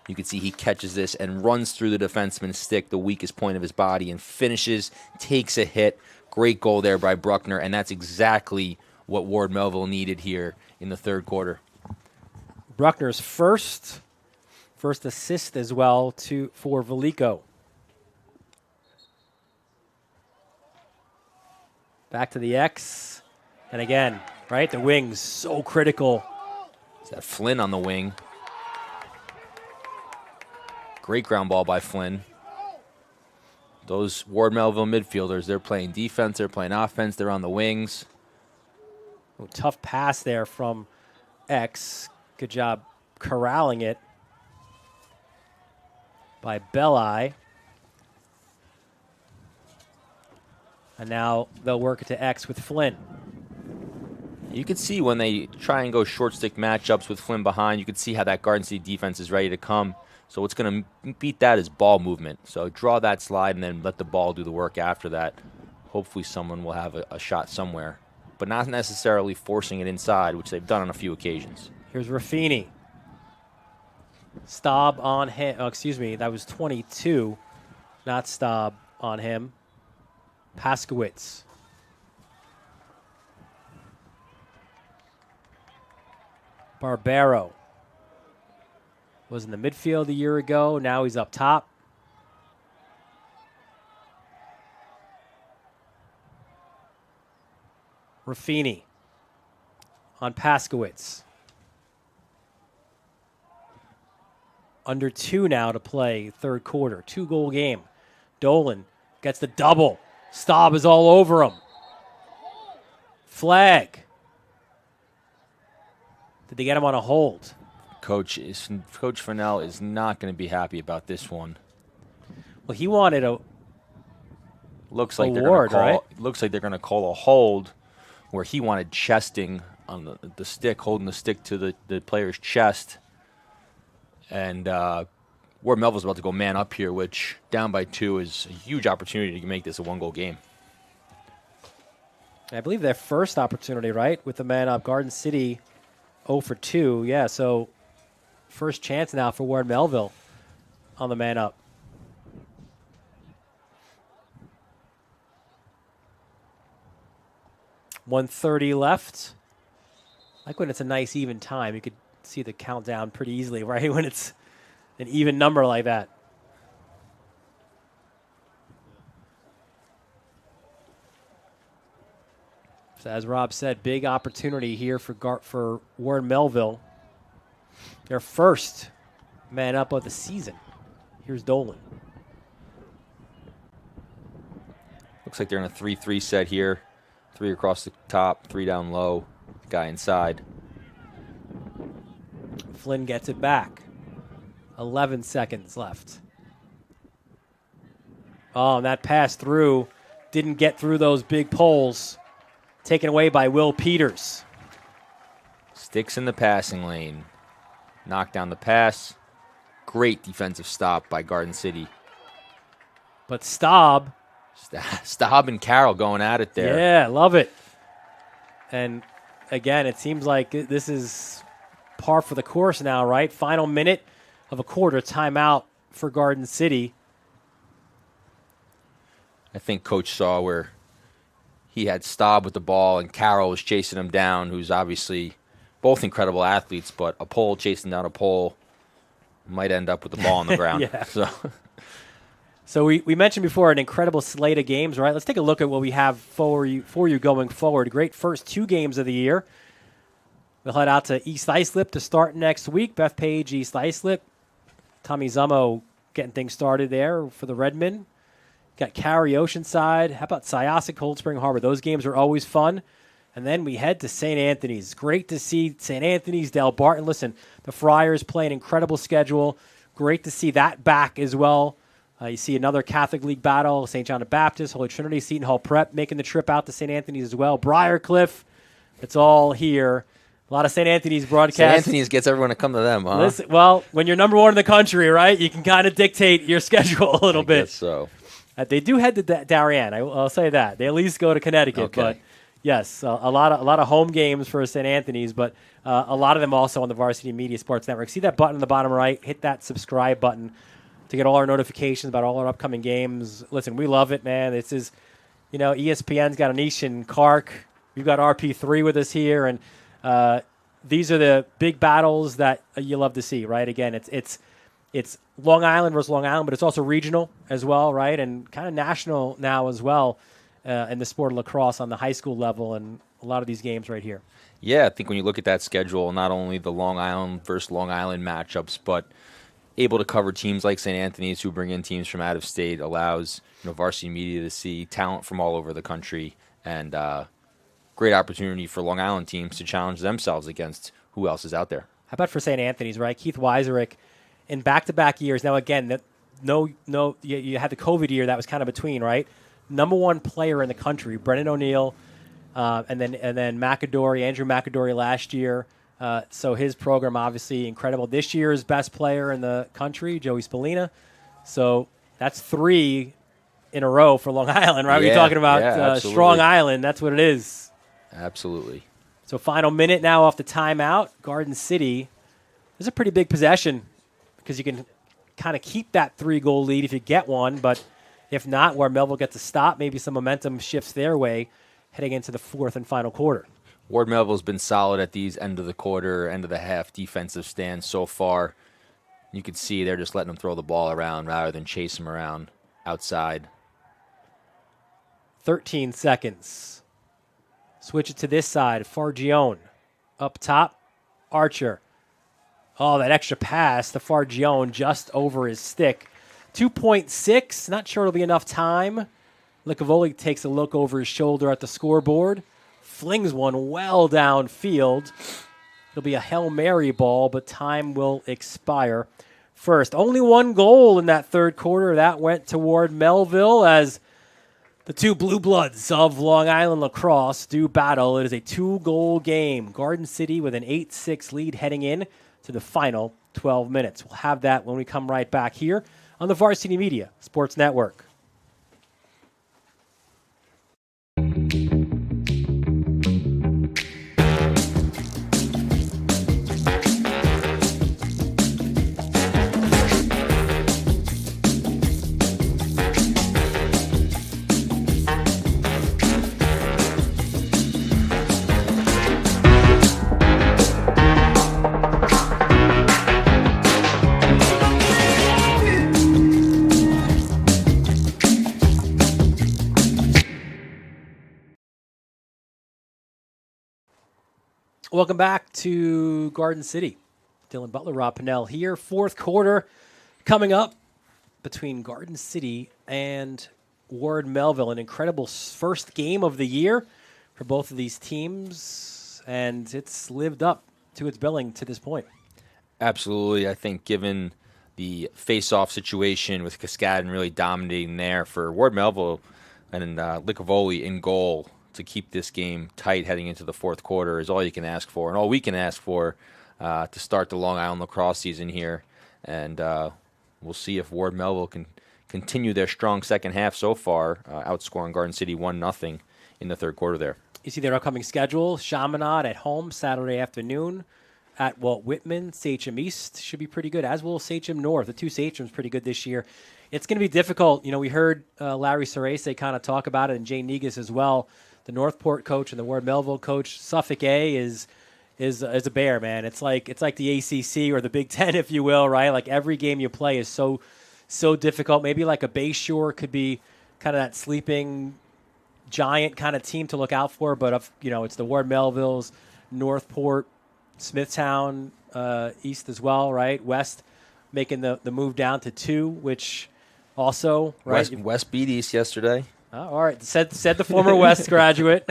You can see he catches this and runs through the defenseman's stick, the weakest point of his body, and finishes, takes a hit. Great goal there by Bruckner, and that's exactly what Ward Melville needed here in the third quarter. Bruckner's first assist as well for Velico. Back to the X. And again, right, the wings, so critical. Is that Flynn on the wing? Great ground ball by Flynn. Those Ward Melville midfielders, they're playing defense, they're playing offense, they're on the wings. Oh, tough pass there from X. Good job corralling it by Belli. And now they'll work it to X with Flynn. You could see when they try and go short stick matchups with Flynn behind, you could see how that Garden City defense is ready to come. So what's going to beat that is ball movement. So draw that slide and then let the ball do the work after that. Hopefully someone will have a shot somewhere, but not necessarily forcing it inside, which they've done on a few occasions. Here's Raffini. Staub on him. Oh, excuse me, that was 22, not Staub on him. Paskowitz. Barbero was in the midfield a year ago. Now he's up top. Raffini on Paskowitz. Under 2 now to play third quarter. 2-goal game. Dolan gets the double. Staub is all over him. Flag. Did they get him on a hold? Coach Fennell is not going to be happy about this one. Well, he wanted a looks like award, right? Looks like they're going to call a hold where he wanted chesting on the stick, holding the stick to the player's chest. And Ward Melville's about to go man up here, which down by 2 is a huge opportunity to make this a 1-goal game. I believe their first opportunity, right, with the man up. Garden City 0 for 2. Yeah, so first chance now for Ward Melville on the man up. .130 left. Like when it's a nice even time, you could see the countdown pretty easily, right? When it's an even number like that. So as Rob said, big opportunity here for Ward Melville. Their first man up of the season. Here's Dolan. Looks like they're in a 3-3 set here. 3 across the top, 3 down low, guy inside. Flynn gets it back. 11 seconds left. Oh, and that pass through didn't get through those big poles. Taken away by Will Peters. Sticks in the passing lane. Knock down the pass. Great defensive stop by Garden City. But Staub. Staub and Carroll going at it there. Yeah, love it. And again, it seems like this is par for the course now, right? Final minute of a quarter, timeout for Garden City. I think Coach saw where he had Staub with the ball and Carroll was chasing him down, who's obviously both incredible athletes, but a pole chasing down a pole might end up with the ball on the ground. Yeah. So we mentioned before an incredible slate of games, right? Let's take a look at what we have for you going forward. Great first 2 games of the year. We'll head out to East Islip to start next week. Bethpage, East Islip. Tommy Zummo getting things started there for the Redmen. Got Cary Oceanside. How about Syosset, Cold Spring Harbor? Those games are always fun. And then we head to St. Anthony's. Great to see St. Anthony's, Del Barton. Listen, the Friars play an incredible schedule. Great to see that back as well. You see another Catholic League battle, St. John the Baptist, Holy Trinity, Seton Hall Prep making the trip out to St. Anthony's as well. Briarcliff, it's all here. A lot of St. Anthony's broadcasts. St. Anthony's gets everyone to come to them, huh? Listen, well, when you're number 1 in the country, right, you can kind of dictate your schedule a little bit. Guess so. They do head to Darien. I'll say that. They at least go to Connecticut. Okay. But, yes, a lot of home games for St. Anthony's, but a lot of them also on the Varsity Media Sports Network. See that button in the bottom right? Hit that subscribe button to get all our notifications about all our upcoming games. Listen, we love it, man. This is, ESPN's got Anish and Clark. We've got RP3 with us here, and these are the big battles that you love to see, right? Again, it's Long Island versus Long Island, but it's also regional as well, right? And kind of national now as well. in the sport of lacrosse on the high school level and a lot of these games right here. Yeah, I think when you look at that schedule, not only the Long Island versus Long Island matchups, but able to cover teams like St. Anthony's who bring in teams from out of state allows varsity media to see talent from all over the country, and great opportunity for Long Island teams to challenge themselves against who else is out there. How about for St. Anthony's, right? Keith Weiserick in back-to-back years. Now, again, you had the COVID year that was kind of between, right? Number one player in the country, Brennan O'Neill, and then Andrew McAdory last year. So his program obviously incredible. This year's best player in the country, Joey Spallina. So that's 3 in a row for Long Island, right? Yeah, We're talking about Strong Island. That's what it is. Absolutely. So final minute now off the timeout. Garden City. This is a pretty big possession because you can kind of keep that 3-goal lead if you get one, but if not, where Melville gets a stop, maybe some momentum shifts their way heading into the fourth and final quarter. Ward Melville's been solid at these end of the quarter, end of the half defensive stands so far. You can see they're just letting them throw the ball around rather than chase them around outside. 13 seconds. Switch it to this side. Fargione up top. Archer. Oh, that extra pass to Fargione just over his stick. 2.6. Not sure it'll be enough time. Licavoli takes a look over his shoulder at the scoreboard. Flings one well downfield. It'll be a Hail Mary ball, but time will expire first. Only 1 goal in that third quarter. That went toward Melville as the 2 blue bloods of Long Island Lacrosse do battle. It is a 2-goal game. Garden City with an 8-6 lead heading in to the final 12 minutes. We'll have that when we come right back here on the Varsity Media Sports Network. Welcome back to Garden City. Dylan Butler, Rob Pennell here. Fourth quarter coming up between Garden City and Ward Melville. An incredible first game of the year for both of these teams, and it's lived up to its billing to this point. Absolutely. I think given the face-off situation with Cascadon really dominating there for Ward Melville and Licavoli in goal, to keep this game tight heading into the fourth quarter is all you can ask for and all we can ask for to start the Long Island lacrosse season here. And we'll see if Ward Melville can continue their strong second half so far, outscoring Garden City 1-0 in the third quarter there. You see their upcoming schedule. Chaminade at home Saturday afternoon at Walt Whitman. Sachem East should be pretty good, as will Sachem North. The 2 Sachems pretty good this year. It's going to be difficult. We heard Larry Cerese kind of talk about it, and Jay Negus as well. The Northport coach and the Ward Melville coach. Suffolk A is a bear, man. It's like the ACC or the Big Ten, if you will, right? Like every game you play is so difficult. Maybe like a Bayshore could be kind of that sleeping giant kind of team to look out for. But it's the Ward Melvilles, Northport, Smithtown, East as well, right? West making the move down to 2, which also right. West beat East yesterday. All right, said the former West graduate.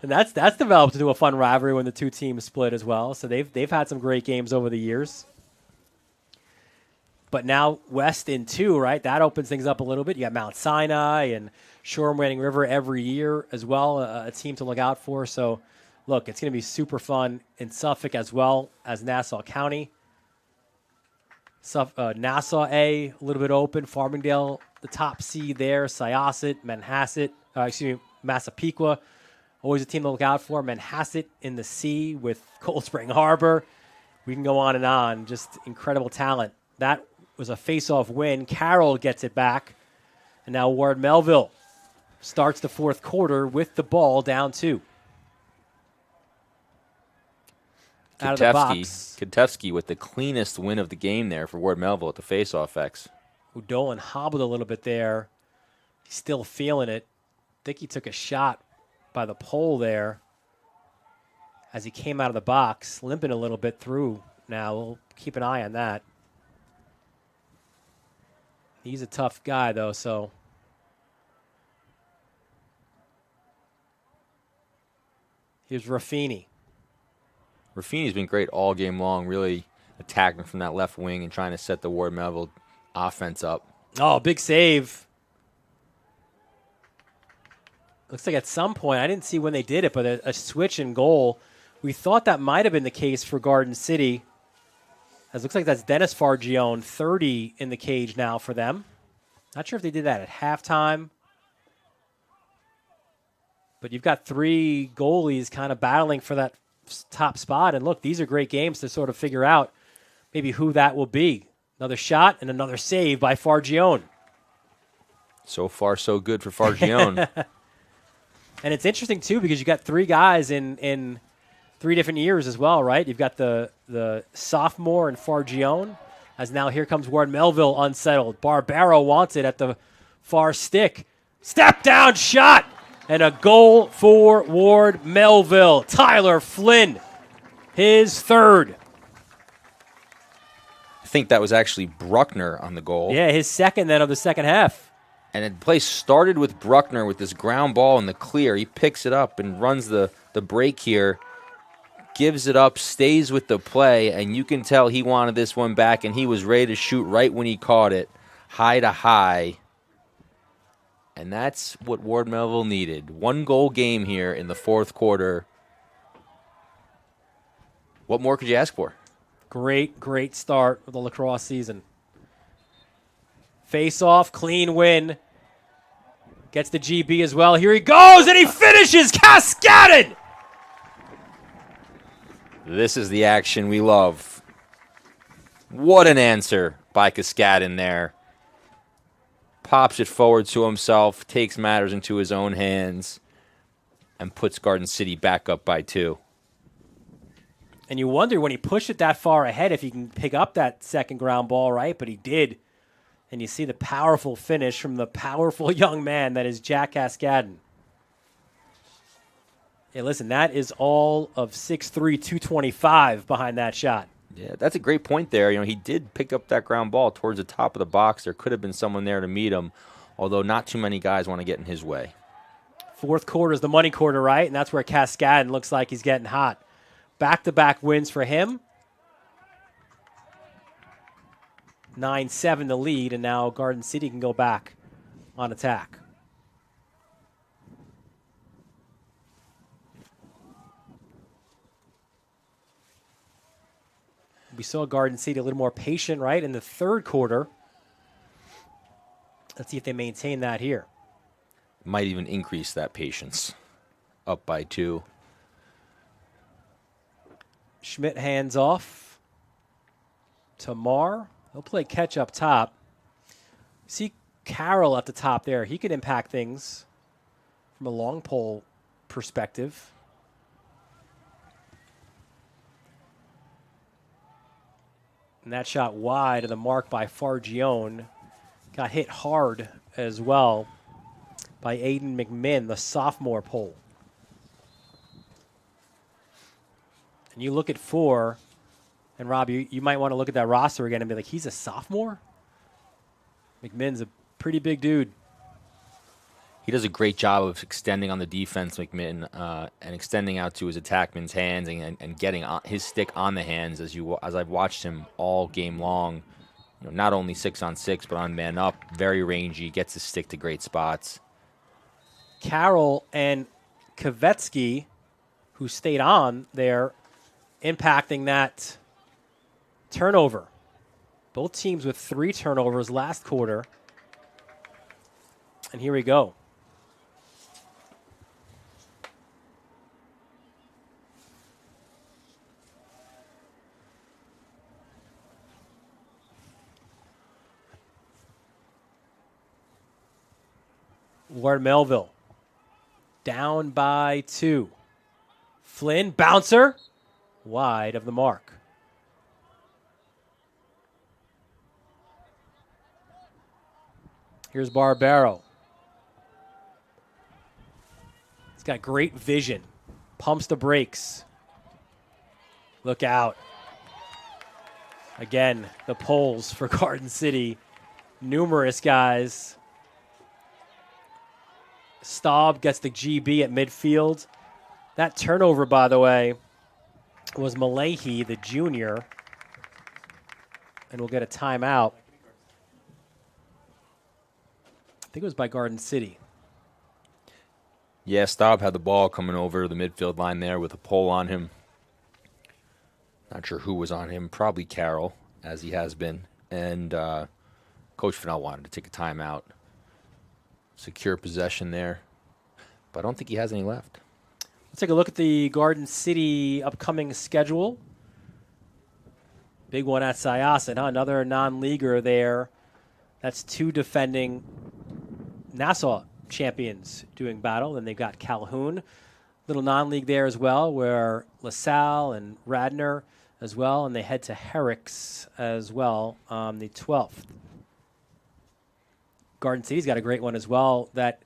And that's developed into a fun rivalry when the 2 teams split as well. So they've had some great games over the years. But now West in 2, right? That opens things up a little bit. You got Mount Sinai and Shoreham Wading River every year as well, a team to look out for. So, look, it's going to be super fun in Suffolk as well as Nassau County. Nassau A, a little bit open. Farmingdale, the top seed there. Syosset, Massapequa, always a team to look out for. Manhasset in the C with Cold Spring Harbor. We can go on and on. Just incredible talent. That was a face-off win. Carroll gets it back. And now Ward Melville starts the fourth quarter with the ball down 2. Out of the box. Kitevsky with the cleanest win of the game there for Ward Melville at the face-off X. Dolan hobbled a little bit there. He's still feeling it. I think he took a shot by the pole there as he came out of the box, limping a little bit through now. We'll keep an eye on that. He's a tough guy, though, so. Here's Raffini. Raffini's been great all game long, really attacking from that left wing and trying to set the Ward Melville offense up. Oh, big save. Looks like at some point, I didn't see when they did it, but a switch in goal. We thought that might have been the case for Garden City. It looks like that's Dennis Fargione, 30 in the cage now for them. Not sure if they did that at halftime. But you've got 3 goalies kind of battling for that top spot. And look, these are great games to sort of figure out maybe who that will be. Another shot and another save by Fargione. So far, so good for Fargione. And it's interesting, too, because you got 3 guys in 3 different years as well, right? You've got the sophomore and Fargione, as now here comes Ward Melville unsettled. Barbaro wants it at the far stick. Step down shot! And a goal for Ward Melville. Tyler Flynn, his 3rd. I think that was actually Bruckner on the goal. Yeah, his 2nd then of the second half. And the play started with Bruckner with this ground ball in the clear. He picks it up and runs the break here, gives it up, stays with the play, and you can tell he wanted this one back, and he was ready to shoot right when he caught it, high to high. And that's what Ward Melville needed. 1-goal game here in the 4th quarter. What more could you ask for? Great start of the lacrosse season. Face-off, clean win. Gets the GB as well. Here he goes, and he finishes! Cascaded! This is the action we love. What an answer by Cascadin there. Pops it forward to himself, takes matters into his own hands, and puts Garden City back up by 2. And you wonder when he pushed it that far ahead if he can pick up that second ground ball, right? But he did. And you see the powerful finish from the powerful young man that is Jack Cascadin. Hey, listen, that is all of 6'3", 225 behind that shot. Yeah, that's a great point there. He did pick up that ground ball towards the top of the box. There could have been someone there to meet him, although not too many guys want to get in his way. 4th quarter is the money quarter, right? And that's where Cascadin looks like he's getting hot. Back-to-back wins for him. 9-7 the lead, and now Garden City can go back on attack. We saw Garden City a little more patient, right, in the 3rd quarter. Let's see if they maintain that here. Might even increase that patience. Up by 2. Schmidt hands off to Marr. He'll play catch up top. See Carroll at the top there. He could impact things from a long pole perspective. And that shot wide of the mark by Fargione. Got hit hard as well by Aiden McMinn, the sophomore pole. And you look at 4, and Rob, you might want to look at that roster again and be like, he's a sophomore? McMinn's a pretty big dude. He does a great job of extending on the defense, McMinn, and extending out to his attackman's hands and getting his stick on the hands as I've watched him all game long. Not only 6-on-6, but on man up, very rangy, gets his stick to great spots. Carroll and Kvetsky, who stayed on there, impacting that turnover. Both teams with 3 turnovers last quarter. And here we go. Ward Melville down by 2. Flynn, bouncer, wide of the mark. Here's Barbaro. He's got great vision. Pumps the brakes. Look out. Again, the poles for Garden City. Numerous guys. Staub gets the GB at midfield. That turnover, by the way, was Malahi, the junior. And we'll get a timeout. I think it was by Garden City. Yeah, Staub had the ball coming over the midfield line there with a pole on him. Not sure who was on him. Probably Carroll, as he has been. And Coach Fennell wanted to take a timeout. Secure possession there. But I don't think he has any left. Let's take a look at the Garden City upcoming schedule. Big one at Syosset, huh? Another non-leaguer there. That's 2 defending Nassau champions doing battle. Then they've got Calhoun. Little non-league there as well, where LaSalle and Radnor as well. And they head to Herrick's as well on the 12th. Garden City's got a great one as well. That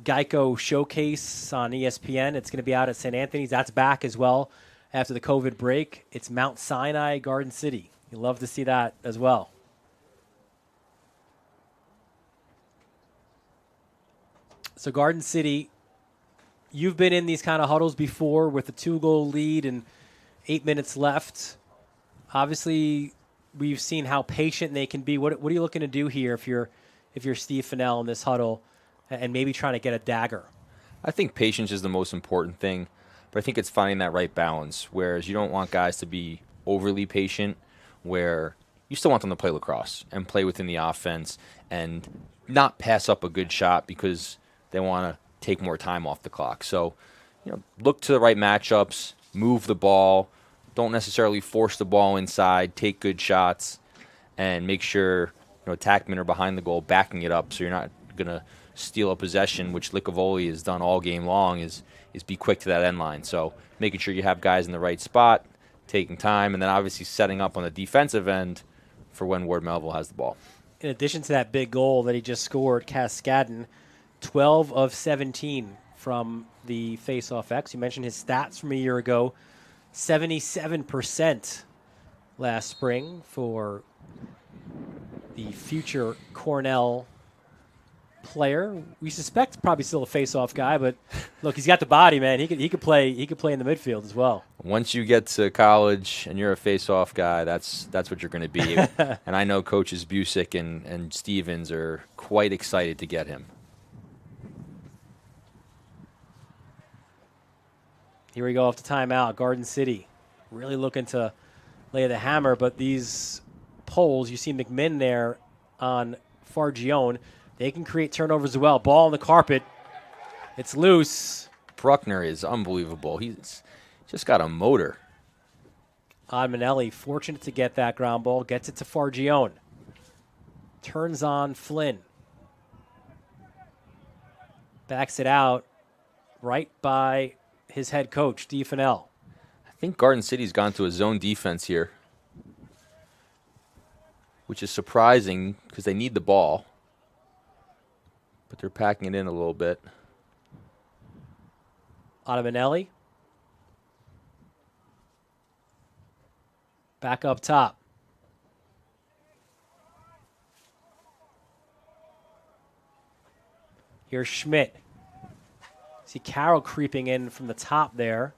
Geico Showcase on ESPN. It's going to be out at St. Anthony's. That's back as well after the COVID break. It's Mount Sinai, Garden City. You love to see that as well. So Garden City, you've been in these kind of huddles before with a 2-goal lead and 8 minutes left. Obviously, we've seen how patient they can be. What are you looking to do here if you're Steve Fennell in this huddle and maybe trying to get a dagger? I think patience is the most important thing, but I think it's finding that right balance, whereas you don't want guys to be overly patient, where you still want them to play lacrosse and play within the offense and not pass up a good shot because they want to take more time off the clock. So, look to the right matchups, move the ball, don't necessarily force the ball inside, take good shots, and make sure attackmen are behind the goal, backing it up so you're not going to steal a possession, which Licavoli has done all game long, is be quick to that end line. So making sure you have guys in the right spot, taking time, and then obviously setting up on the defensive end for when Ward Melville has the ball. In addition to that big goal that he just scored, Cascadden, 12 of 17 from the face-off X. You mentioned his stats from a year ago, 77% last spring for the future Cornell player. We suspect probably still a face-off guy, but look, he's got the body, man. He could play in the midfield as well. Once you get to college and you're a face-off guy, that's what you're going to be. And I know coaches Busick and Stevens are quite excited to get him. Here we go off the timeout. Garden City really looking to lay the hammer, but these poles, you see McMinn there on Fargione, they can create turnovers as well. Ball on the carpet. It's loose. Bruckner is unbelievable. He's just got a motor. Manelli fortunate to get that ground ball. Gets it to Fargione. Turns on Flynn. Backs it out right by his head coach, Steve Fennell. I think Garden City's gone to a zone defense here, which is surprising because they need the ball. But they're packing it in a little bit. Manelli. Back up top. Here's Schmidt. See Carroll creeping in from the top there.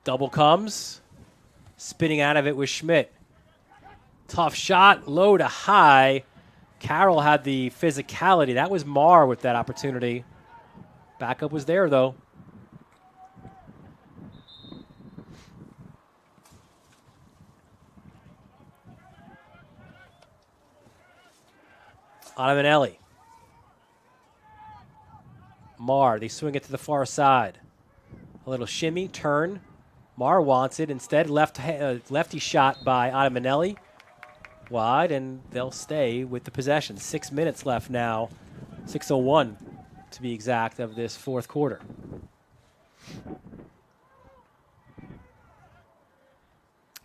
Double comes. Spinning out of it with Schmidt. Tough shot, low to high. Carroll had the physicality. That was Marr with that opportunity. Backup was there, though. Manelli. Marr, they swing it to the far side. A little shimmy, turn. Marr wants it. Instead, lefty shot by Manelli. Wide, and they'll stay with the possession. 6 minutes left now. 6:01 to be exact of this fourth quarter.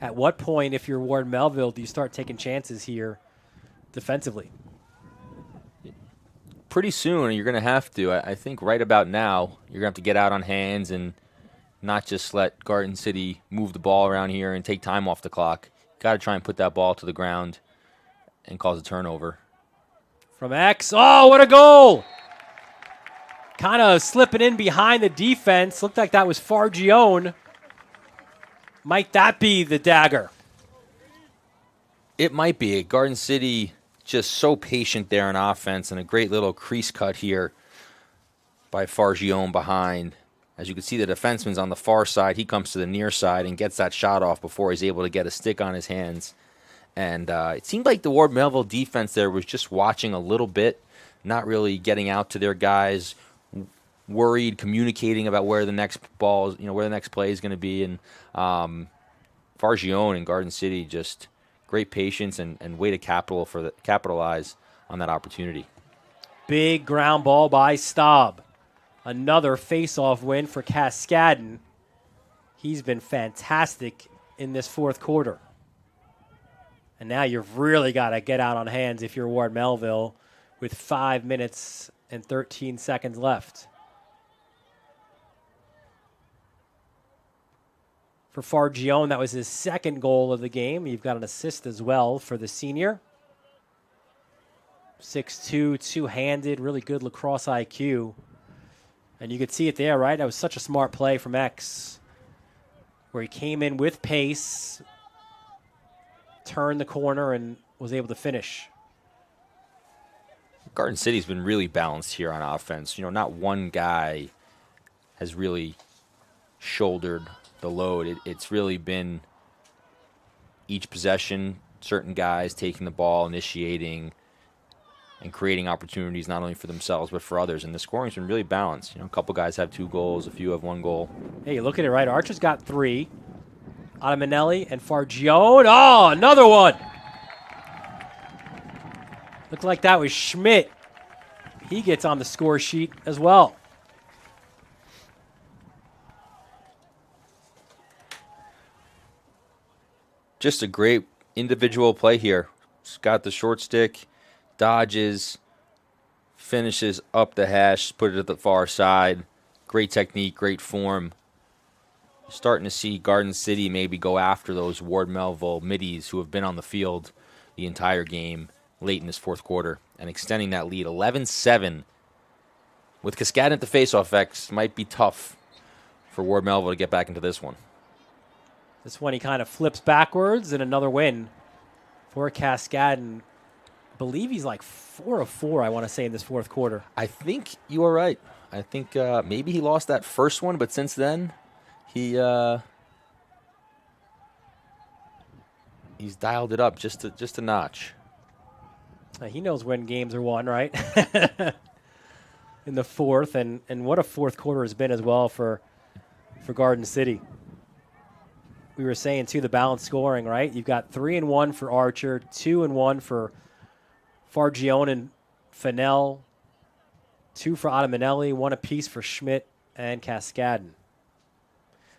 At what point, if you're Ward Melville, do you start taking chances here defensively? Pretty soon, you're going to have to. I think right about now, you're going to have to get out on hands and not just let Garden City move the ball around here and take time off the clock. Got to try and put that ball to the ground and cause a turnover. From X. Oh, what a goal! Kind of slipping in behind the defense. Looked like that was Fargione. Might that be the dagger? It might be. Garden City just so patient there on offense, and a great little crease cut here by Fargione behind. As you can see, the defenseman's on the far side. He comes to the near side and gets that shot off before he's able to get a stick on his hands. And it seemed like the Ward Melville defense there was just watching a little bit, not really getting out to their guys, worried, communicating about where the next ball is, where the next play is going to be. And Fargione and Garden City, just great patience and way to capitalize on that opportunity. Big ground ball by Staub. Another face-off win for Cascadon. He's been fantastic in this fourth quarter. And now you've really got to get out on hands if you're Ward Melville with 5 minutes and 13 seconds left. For Fargione, that was his second goal of the game. You've got an assist as well for the senior. 6'2", two-handed, really good lacrosse IQ. And you could see it there, right? That was such a smart play from X, where he came in with pace, turned the corner, and was able to finish. Garden City's been really balanced here on offense. Not one guy has really shouldered the load. It's really been each possession, certain guys taking the ball, initiating, and creating opportunities not only for themselves but for others. And the scoring's been really balanced. A couple guys have 2 goals, a few have 1 goal. Hey, look at it, right? Archer's got 3. Ottaminelli and Fargione. Oh, another one. Looked like that was Schmidt. He gets on the score sheet as well. Just a great individual play here. He's got the short stick, dodges, finishes up the hash, put it at the far side. Great technique, great form. Starting to see Garden City maybe go after those Ward Melville middies who have been on the field the entire game late in this fourth quarter and extending that lead 11-7. With Cascadon at the faceoff, X might be tough for Ward Melville to get back into this one. This one he kind of flips backwards, and another win for Cascadon. I believe he's like 4 of 4, I want to say, in this fourth quarter. I think you are right. I think maybe he lost that first one, but since then, he's dialed it up just a notch. He knows when games are won, right? In the fourth, and what a fourth quarter has been as well for Garden City. We were saying, too, the balanced scoring, right? You've got 3 and 1 for Archer, 2 and 1 for Fargione and Fennell, 2 for Ottaminelli, 1 apiece for Schmidt and Cascadon.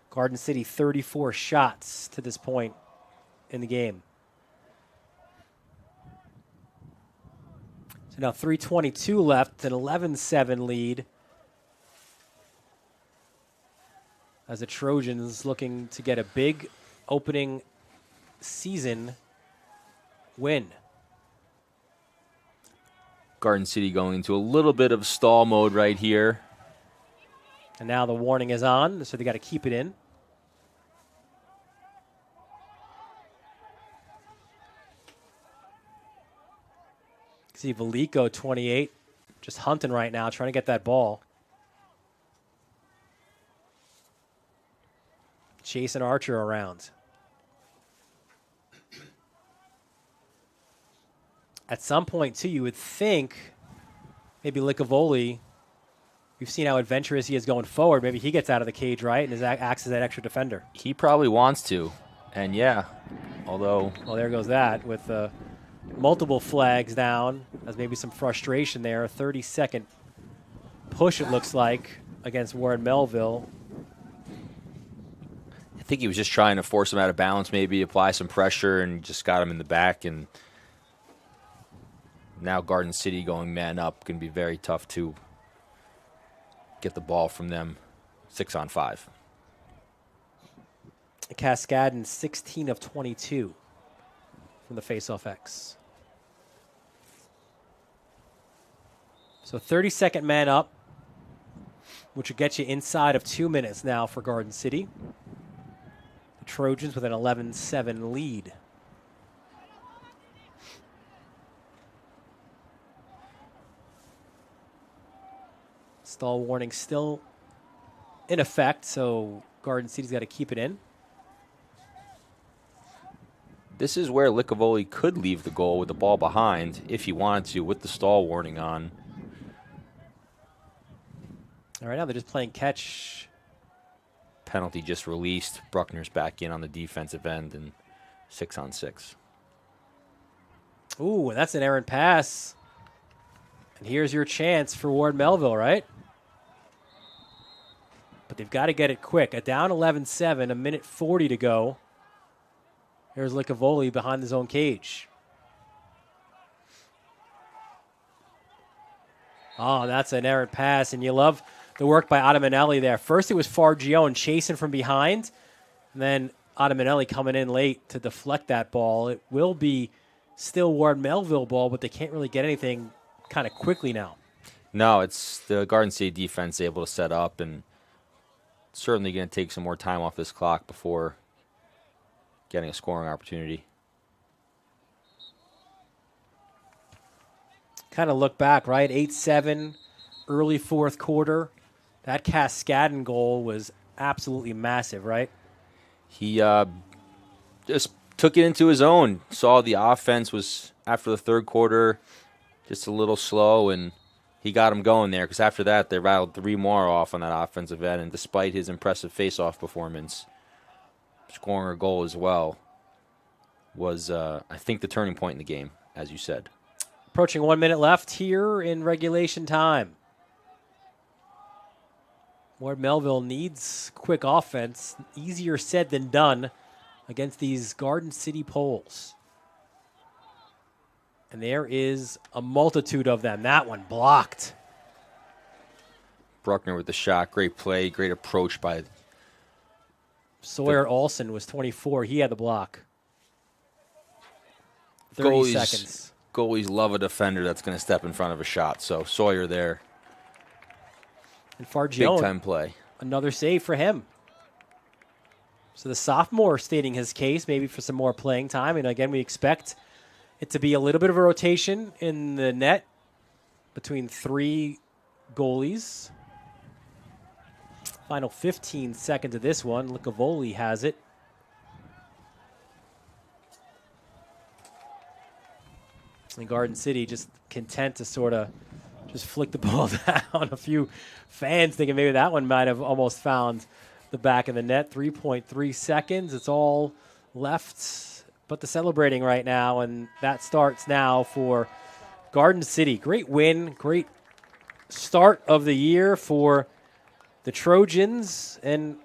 Garden City, 34 shots to this point in the game. So now 3:22 left, an 11-7 lead. As the Trojans looking to get a big opening season win. Garden City going into a little bit of stall mode right here. And now the warning is on, so they got to keep it in. See Veliko, 28, just hunting right now, trying to get that ball. Chasing Archer around. At some point, too, you would think maybe Licavoli, we've seen how adventurous he is going forward. Maybe he gets out of the cage, right, and acts as that extra defender. He probably wants to. And, yeah, although... Well, there goes that with multiple flags down. There's maybe some frustration there. A 30-second push, it looks like, against Ward Melville. think he was just trying to force him out of balance, maybe apply some pressure, and just got him in the back. And now Garden City going man up can be very tough to get the ball from them 6-on-5. Cascadin 16 of 22 from the faceoff X. So 30-second man up, which will get you inside of 2 minutes now for Garden City. The Trojans with an 11-7 lead. Stall warning still in effect, so Garden City's got to keep it in. This is where Licavoli could leave the goal with the ball behind if he wanted to, with the stall warning on. All right, now they're just playing catch. Penalty just released. Bruckner's back in on the defensive end, and 6-on-6. Ooh, and that's an errant pass. And here's your chance for Ward Melville, right? But they've got to get it quick. A down 11-7, a minute 40 to go. Here's Licavoli behind his own cage. Oh, that's an errant pass, and you love the work by Ottamanelli there. First it was Fargione chasing from behind, and then Ottamanelli coming in late to deflect that ball. It will be still Ward Melville ball, but they can't really get anything kind of quickly now. No, it's the Garden City defense able to set up, and certainly going to take some more time off this clock before getting a scoring opportunity. Kind of look back, right? 8-7, early fourth quarter. That Cascadin goal was absolutely massive, right? He just took it into his own. Saw the offense was, after the third quarter, just a little slow, and he got him going there, because after that, they rattled 3 more off on that offensive end, and despite his impressive face-off performance, scoring a goal as well was, I think, the turning point in the game, as you said. Approaching 1 minute left here in regulation time. Ward Melville needs quick offense. Easier said than done against these Garden City Poles. And there is a multitude of them. That one blocked. Bruckner with the shot. Great play. Great approach by Sawyer Olsen was 24. He had the block. 30 seconds. Goalies love a defender that's going to step in front of a shot. So Sawyer there. And Fargione, big time play. Another save for him. So the sophomore stating his case, maybe for some more playing time. And again, we expect it to be a little bit of a rotation in the net between 3 goalies. Final 15 seconds of this one. Licavoli has it. And Garden City just content to sort of just flick the ball down. A few fans thinking maybe that one might have almost found the back of the net. 3.3 seconds. It's all left but the celebrating right now, and that starts now for Garden City. Great win, great start of the year for the Trojans, and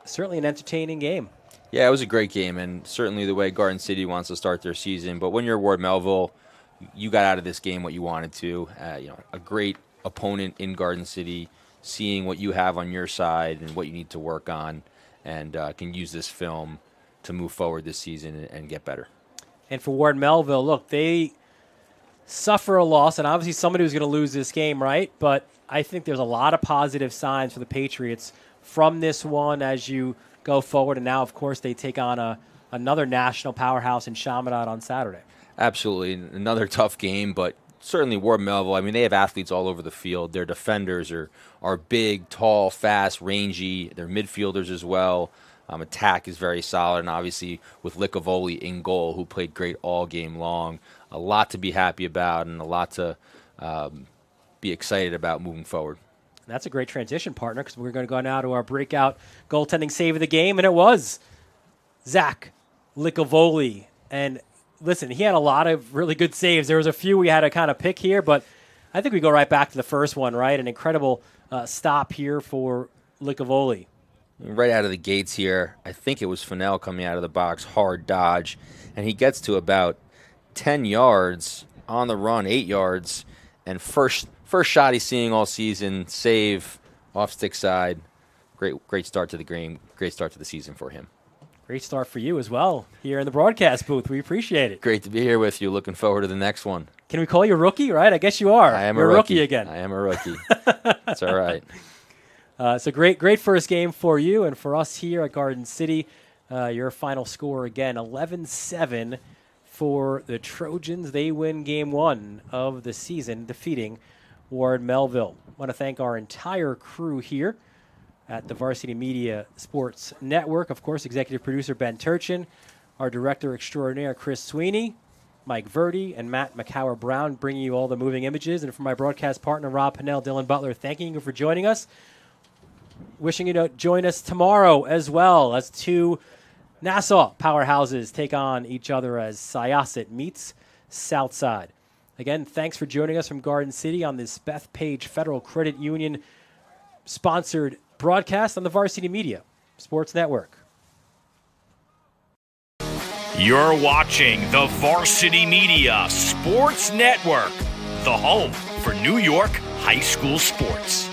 certainly an entertaining game. Yeah, it was a great game, and certainly the way Garden City wants to start their season. But when you're Ward Melville, you got out of this game what you wanted to. A great opponent in Garden City, seeing what you have on your side and what you need to work on, and can use this film to move forward this season and get better. And for Ward Melville, look, they suffer a loss, and obviously somebody was going to lose this game, right? But I think there's a lot of positive signs for the Patriots from this one as you go forward. And now, of course, they take on another national powerhouse in Chaminade on Saturday. Absolutely. Another tough game, but certainly Ward Melville, I mean, they have athletes all over the field. Their defenders are big, tall, fast, rangy. Their midfielders as well. Attack is very solid, and obviously with Licavoli in goal, who played great all game long. A lot to be happy about and a lot to be excited about moving forward. That's a great transition, partner, because we're going to go now to our breakout goaltending save of the game, and it was Zach Licavoli. And listen, he had a lot of really good saves. There was a few we had to kind of pick here, but I think we go right back to the first one, right? An incredible stop here for Licavoli. Right out of the gates here, I think it was Fennell coming out of the box, hard dodge, and he gets to about 10 yards on the run, 8 yards, and first shot he's seeing all season, save off stick side. Great start to the game, great start to the season for him. Great start for you as well here in the broadcast booth. We appreciate it. Great to be here with you. Looking forward to the next one. Can we call you rookie, right? I guess you are. I am You're a rookie again. I am a rookie. That's all right. So great first game for you and for us here at Garden City. Your final score again, 11-7 for the Trojans. They win game 1 of the season, defeating Ward Melville. I want to thank our entire crew here at the Varsity Media Sports Network. Of course, executive producer Ben Turchin, our director extraordinaire Chris Sweeney, Mike Verdi, and Matt McCower-Brown bringing you all the moving images. And for my broadcast partner, Rob Pennell, Dylan Butler, thanking you for joining us. Wishing you to join us tomorrow as well as 2 Nassau powerhouses take on each other as Syosset meets Southside. Again, thanks for joining us from Garden City on this Bethpage Federal Credit Union sponsored broadcast on the Varsity Media Sports Network. You're watching the Varsity Media Sports Network, the home for New York high school sports.